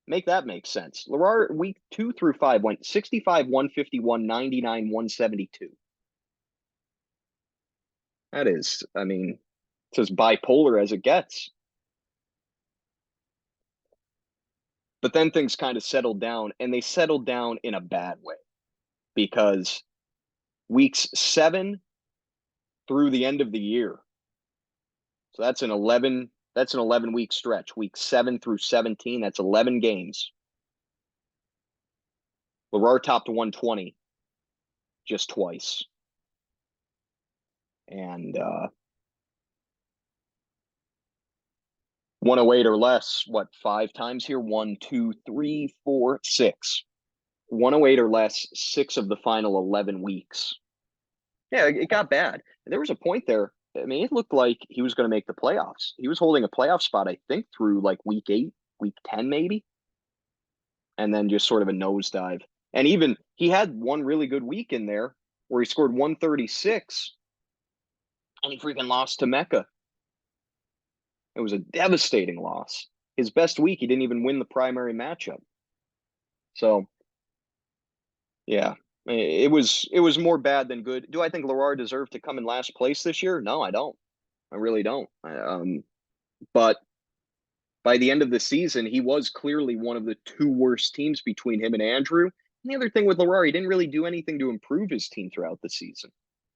Make that make sense. Lerar, week 2 through 5 went 65, 151, 99, 172. That is, it's as bipolar as it gets. But then things kind of settled down, and they settled down in a bad way because weeks 7 through the end of the year. So that's an 11-week stretch. Week 7 through 17, that's 11 games. Lerar topped 120 just twice. And 108 or less, 5 times here? 1, 2, 3, 4, 6. 108 or less, 6 of the final 11 weeks. Yeah, it got bad. There was a point there. It looked like he was going to make the playoffs. He was holding a playoff spot, I think, through like week 8, week 10 maybe. And then just sort of a nosedive. And even he had one really good week in there where he scored 136 and he freaking lost to Mecca. It was a devastating loss. His best week, he didn't even win the primary matchup. So, yeah, it was more bad than good. Do I think Lerar deserved to come in last place this year? No, I don't. I really don't. But by the end of the season, he was clearly one of the 2 worst teams between him and Andrew. And the other thing with Lerar, he didn't really do anything to improve his team throughout the season.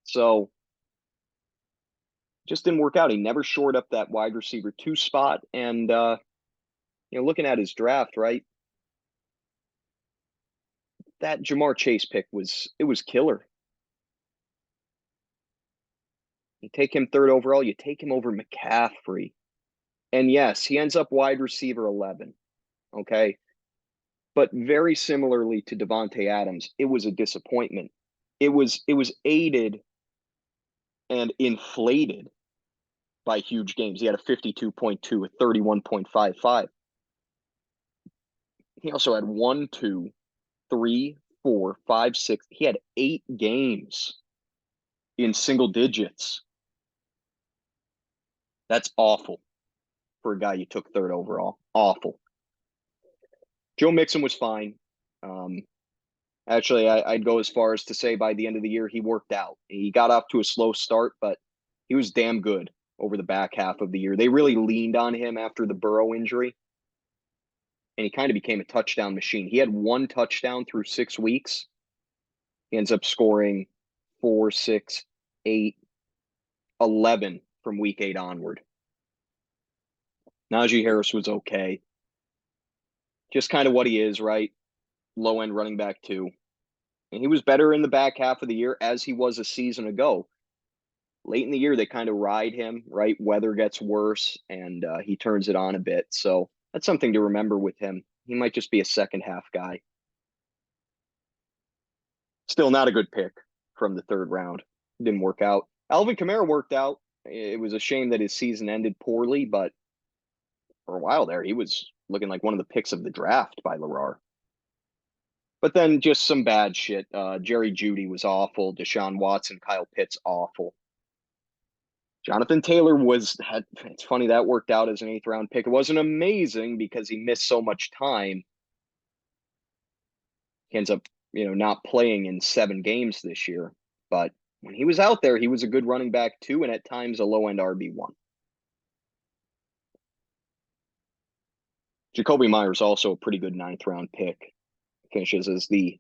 So just didn't work out. He never shored up that wide receiver 2 spot. And, looking at his draft, right? That Jamar Chase pick was killer. You take him 3rd overall, you take him over McCaffrey. And yes, he ends up wide receiver 11. Okay. But very similarly to Devontae Adams, it was a disappointment. It was aided and inflated by huge games. He had a 52.2, a 31.55. He also had 1, 2, 3, 4, 5, 6. He had 8 games in single digits. That's awful for a guy you took 3rd overall. Awful. Joe Mixon was fine. Actually, I'd go as far as to say by the end of the year, he worked out. He got off to a slow start, but he was damn good over the back half of the year. They really leaned on him after the Burrow injury, and he kind of became a touchdown machine. He had 1 touchdown through 6 weeks. He ends up scoring 4, 6, 8, 11 from week 8 onward. Najee Harris was okay. Just kind of what he is, right? Low-end running back 2. And he was better in the back half of the year as he was a season ago. Late in the year, they kind of ride him, right? Weather gets worse, and he turns it on a bit. So that's something to remember with him. He might just be a second-half guy. Still not a good pick from the 3rd round. Didn't work out. Alvin Kamara worked out. It was a shame that his season ended poorly, but for a while there, he was looking like one of the picks of the draft by Lerar. But then just some bad shit. Jerry Jeudy was awful. Deshaun Watson, Kyle Pitts, awful. Jonathan Taylor it's funny that worked out as an 8th round pick. It wasn't amazing because he missed so much time. He ends up, not playing in 7 games this year. But when he was out there, he was a good running back too, and at times a low-end RB1. Jacoby Myers also a pretty good 9th round pick. Finishes as the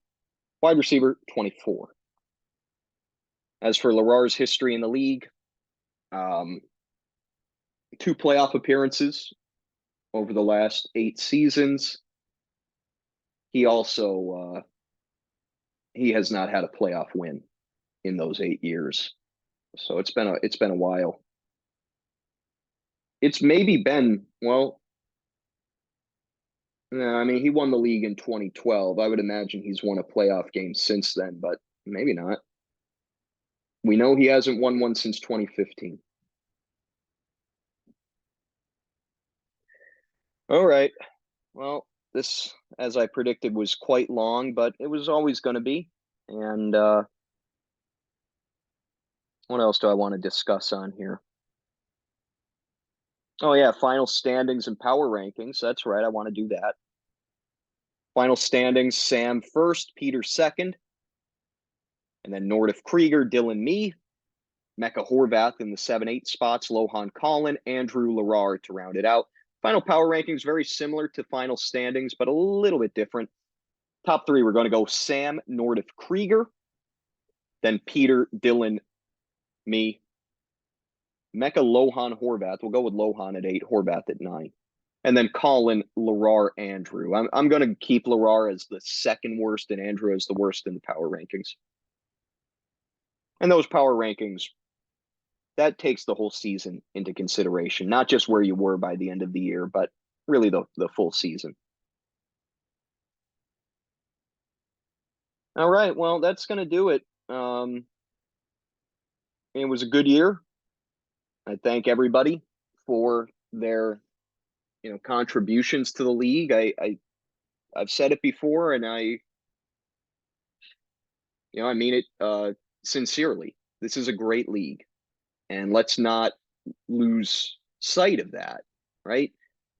wide receiver 24. As for Larar's history in the league, 2 playoff appearances over the last 8 seasons. He also he has not had a playoff win in those 8 years. So it's been a while. It's maybe been, well, I mean, he won the league in 2012. I would imagine he's won a playoff game since then, but maybe not. We know he hasn't won one since 2015. All right. Well, this, as I predicted, was quite long, but it was always going to be. And what else do I want to discuss on here? Oh, yeah, final standings and power rankings. That's right. I want to do that. Final standings, Sam first, Peter second, and then Nordiff Krieger, Dylan me, Mecca Horvath in the 7-8 spots, Lohan Collin, Andrew Larar to round it out. Final power rankings, very similar to final standings, but a little bit different. Top 3, we're going to go Sam, Nordiff Krieger, then Peter, Dylan, me, Mecca, Lohan, Horvath. We'll go with Lohan at 8, Horvath at 9. And then Colin, Larar, Andrew. I'm going to keep Larar as the second worst and Andrew as the worst in the power rankings. And those power rankings, that takes the whole season into consideration, not just where you were by the end of the year, but really the full season. All right, well, that's going to do it. It was a good year. I thank everybody for their contributions to the league. I've said it before, and I mean it sincerely. This is a great league, and let's not lose sight of that, right?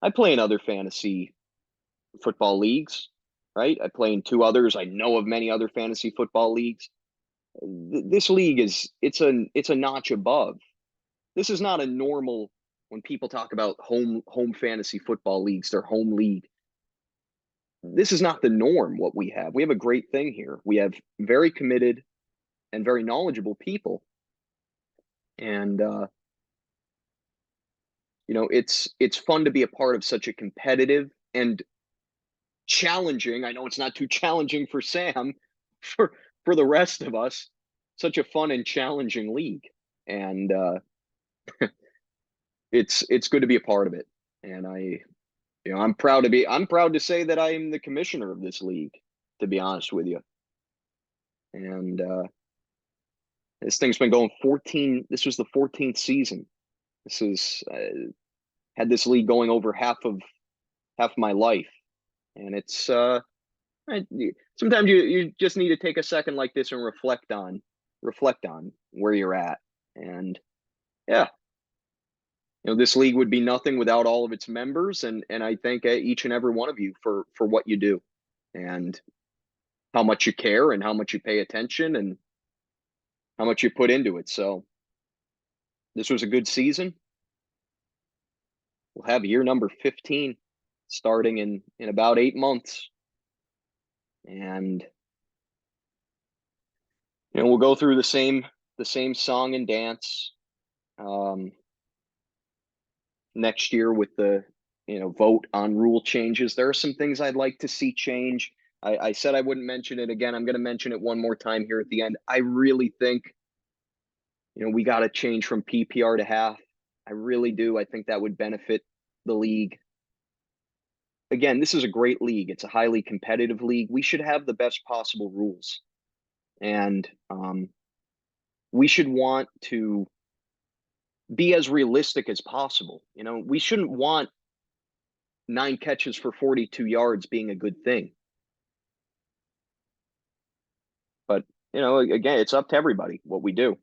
I play in other fantasy football leagues, right? I play in 2 others. I know of many other fantasy football leagues. This league it's a notch above. This is not a normal, when people talk about home fantasy football leagues, their home league. This is not the norm, what we have. We have a great thing here. We have very committed and very knowledgeable people. And it's fun to be a part of such a competitive and challenging. I know it's not too challenging for Sam, for the rest of us, such a fun and challenging league. And it's good to be a part of it. And I'm proud to say that I am the commissioner of this league, to be honest with you. And this thing's been going 14. This was the 14th season. This is had this league going over half of my life, and it's sometimes you just need to take a second like this and reflect on where you're at. And yeah, this league would be nothing without all of its members, and I thank each and every one of you for what you do and how much you care and how much you pay attention and how much you put into it. So this was a good season. We'll have year number 15 starting in about 8 months. And we'll go through the same song and dance next year with the vote on rule changes. There are some things I'd like to see change. I said I wouldn't mention it again. I'm going to mention it one more time here at the end. I really think we got to change from PPR to half. I really do. I think that would benefit the league. Again, this is a great league. It's a highly competitive league. We should have the best possible rules. And we should want to be as realistic as possible. We shouldn't want 9 catches for 42 yards being a good thing. again, it's up to everybody what we do.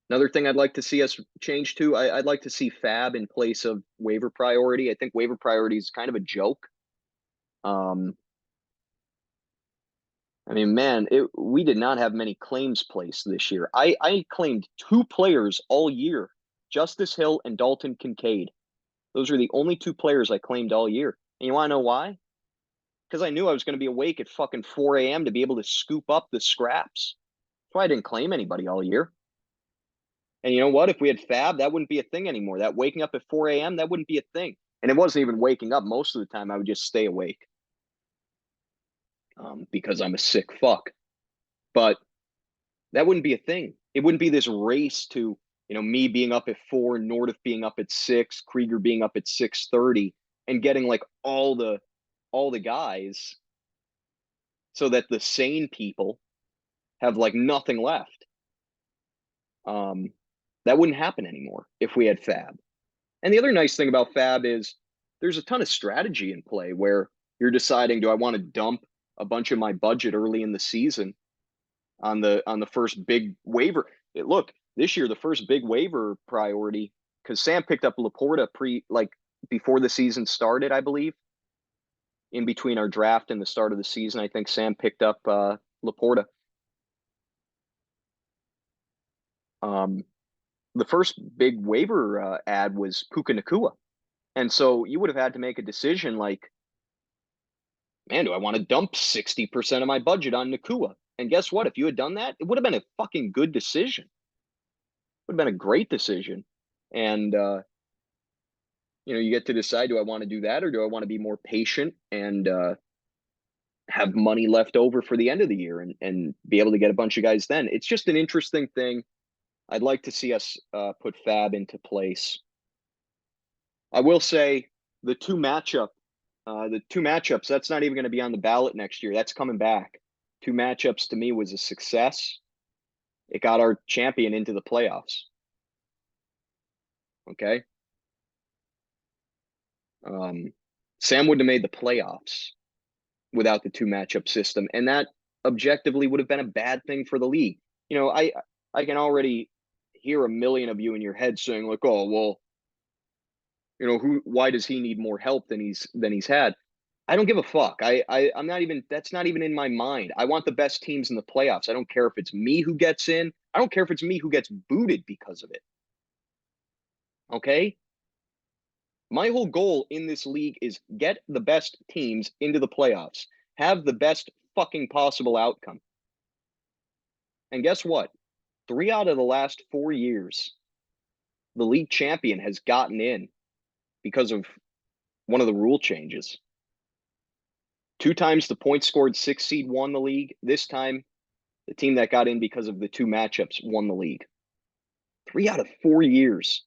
Another thing I'd like to see us change to, I'd like to see Fab in place of waiver priority. I think waiver priority is kind of a joke. I mean, man, we did not have many claims placed this year. I claimed 2 players all year, Justice Hill and Dalton Kincaid. Those are the only 2 players I claimed all year. And you want to know why? Because I knew I was going to be awake at fucking 4 a.m. to be able to scoop up the scraps. That's why I didn't claim anybody all year. And you know what? If we had Fab, that wouldn't be a thing anymore. That waking up at 4 a.m., that wouldn't be a thing. And it wasn't even waking up. Most of the time, I would just stay awake because I'm a sick fuck. But that wouldn't be a thing. It wouldn't be this race to, me being up at 4, Nordiff being up at 6, Krieger being up at 6:30, and getting like all the guys so that the sane people have like nothing left. That wouldn't happen anymore if we had Fab. And the other nice thing about Fab is there's a ton of strategy in play where you're deciding, do I want to dump a bunch of my budget early in the season on the first big waiver? Look, this year the first big waiver priority, because Sam picked up Laporta before the season started, I believe. In between our draft and the start of the season, I think Sam picked up Laporta. The first big waiver ad was Puka Nacua. And so you would have had to make a decision like, man, do I want to dump 60% of my budget on Nacua? And guess what? If you had done that, it would have been a fucking good decision. It would have been a great decision. And, you get to decide, do I want to do that or do I want to be more patient and have money left over for the end of the year and be able to get a bunch of guys then? It's just an interesting thing. I'd like to see us put Fab into place. I will say the two matchups, that's not even going to be on the ballot next year. That's coming back. 2 matchups to me was a success. It got our champion into the playoffs. Okay. Sam wouldn't have made the playoffs without the 2 matchup system. And that objectively would have been a bad thing for the league. I can already hear a million of you in your head saying like, oh, well, why does he need more help than he's had? I don't give a fuck. I'm not even, that's not even in my mind. I want the best teams in the playoffs. I don't care if it's me who gets in. I don't care if it's me who gets booted because of it. Okay? My whole goal in this league is get the best teams into the playoffs. Have the best fucking possible outcome. And guess what? 3 out of the last 4 years, the league champion has gotten in because of one of the rule changes. 2 times the points scored 6 seed won the league. This time, the team that got in because of the 2 matchups won the league. 3 out of 4 years.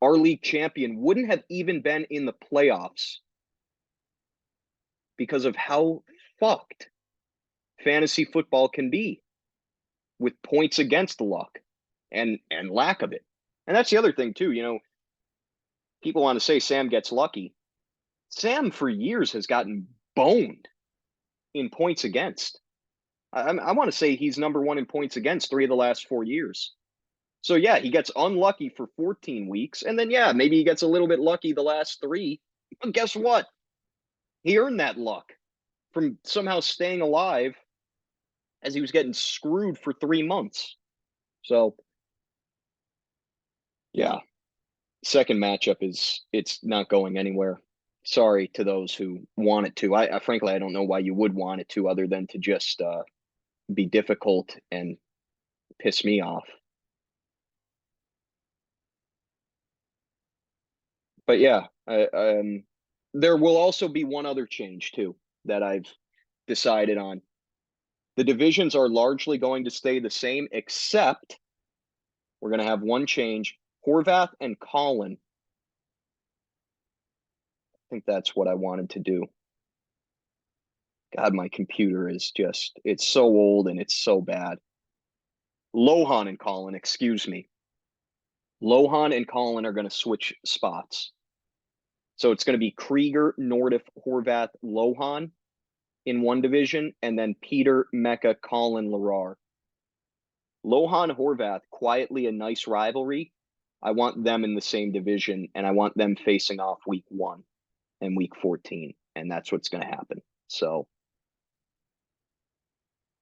Our league champion wouldn't have even been in the playoffs because of how fucked fantasy football can be with points against the luck and lack of it. And that's the other thing too, people want to say Sam gets lucky. Sam for years has gotten boned in points against. I want to say he's number 1 in points against 3 of the last 4 years. So yeah, he gets unlucky for 14 weeks. And then, yeah, maybe he gets a little bit lucky the last 3. But guess what? He earned that luck from somehow staying alive as he was getting screwed for 3 months. So yeah, second matchup it's not going anywhere. Sorry to those who want it to. I frankly, I don't know why you would want it to other than to just be difficult and piss me off. But yeah, there will also be one other change too that I've decided on. The divisions are largely going to stay the same, except we're going to have one change. Horvath and Colin. I think that's what I wanted to do. God, my computer is just, it's so old and it's so bad. Lohan and Colin, excuse me. Lohan and Colin are going to switch spots. So it's going to be Krieger, Nordiff, Horvath, Lohan. in one division, and then Peter, Mecca, Colin, Larar. Lohan, Horvath, quietly a nice rivalry. I want them in the same division, and I want them facing off week 1 and week 14, and that's what's going to happen. So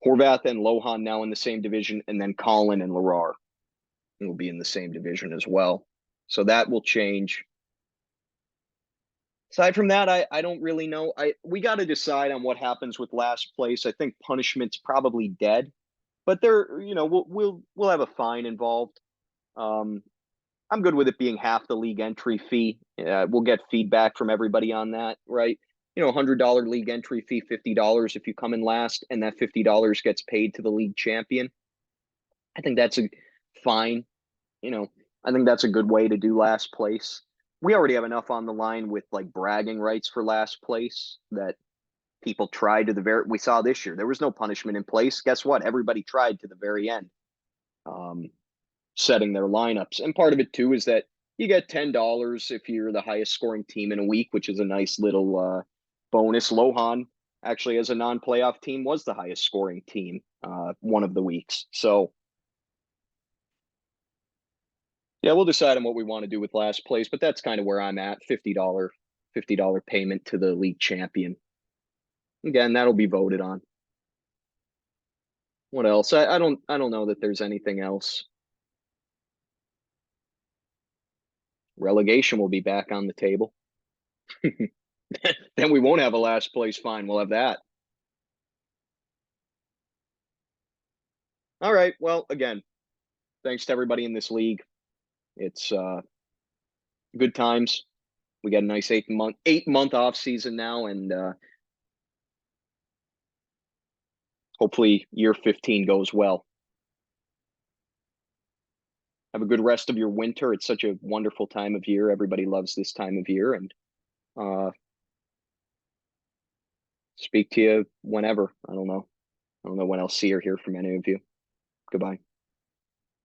Horvath and Lohan now in the same division, and then Colin and Larar will be in the same division as well. So that will change. Aside from that, I don't really know. We got to decide on what happens with last place. I think punishment's probably dead, but we'll have a fine involved. Um, I'm good with it being half the league entry fee. We'll get feedback from everybody on that, right? $100 league entry fee, $50 if you come in last, and that $50 gets paid to the league champion. I think that's a fine. I think that's a good way to do last place. We already have enough on the line with like bragging rights for last place that people tried to the very. We saw this year there was no punishment in place. Guess what? Everybody tried to the very end, setting their lineups. And part of it too is that you get $10 if you're the highest scoring team in a week, which is a nice little bonus. Lohan actually, as a non-playoff team, was the highest scoring team one of the weeks. So yeah, we'll decide on what we want to do with last place, but that's kind of where I'm at. $50 payment to the league champion. Again, that'll be voted on. What else? I don't know that there's anything else. Relegation will be back on the table. Then we won't have a last place fine. We'll have that. All right. Well, again, thanks to everybody in this league. It's good times. We got a nice 8-month off season now, and hopefully year 15 goes well. Have a good rest of your winter. It's such a wonderful time of year. Everybody loves this time of year, and speak to you whenever. I don't know when I'll see or hear from any of you. Goodbye.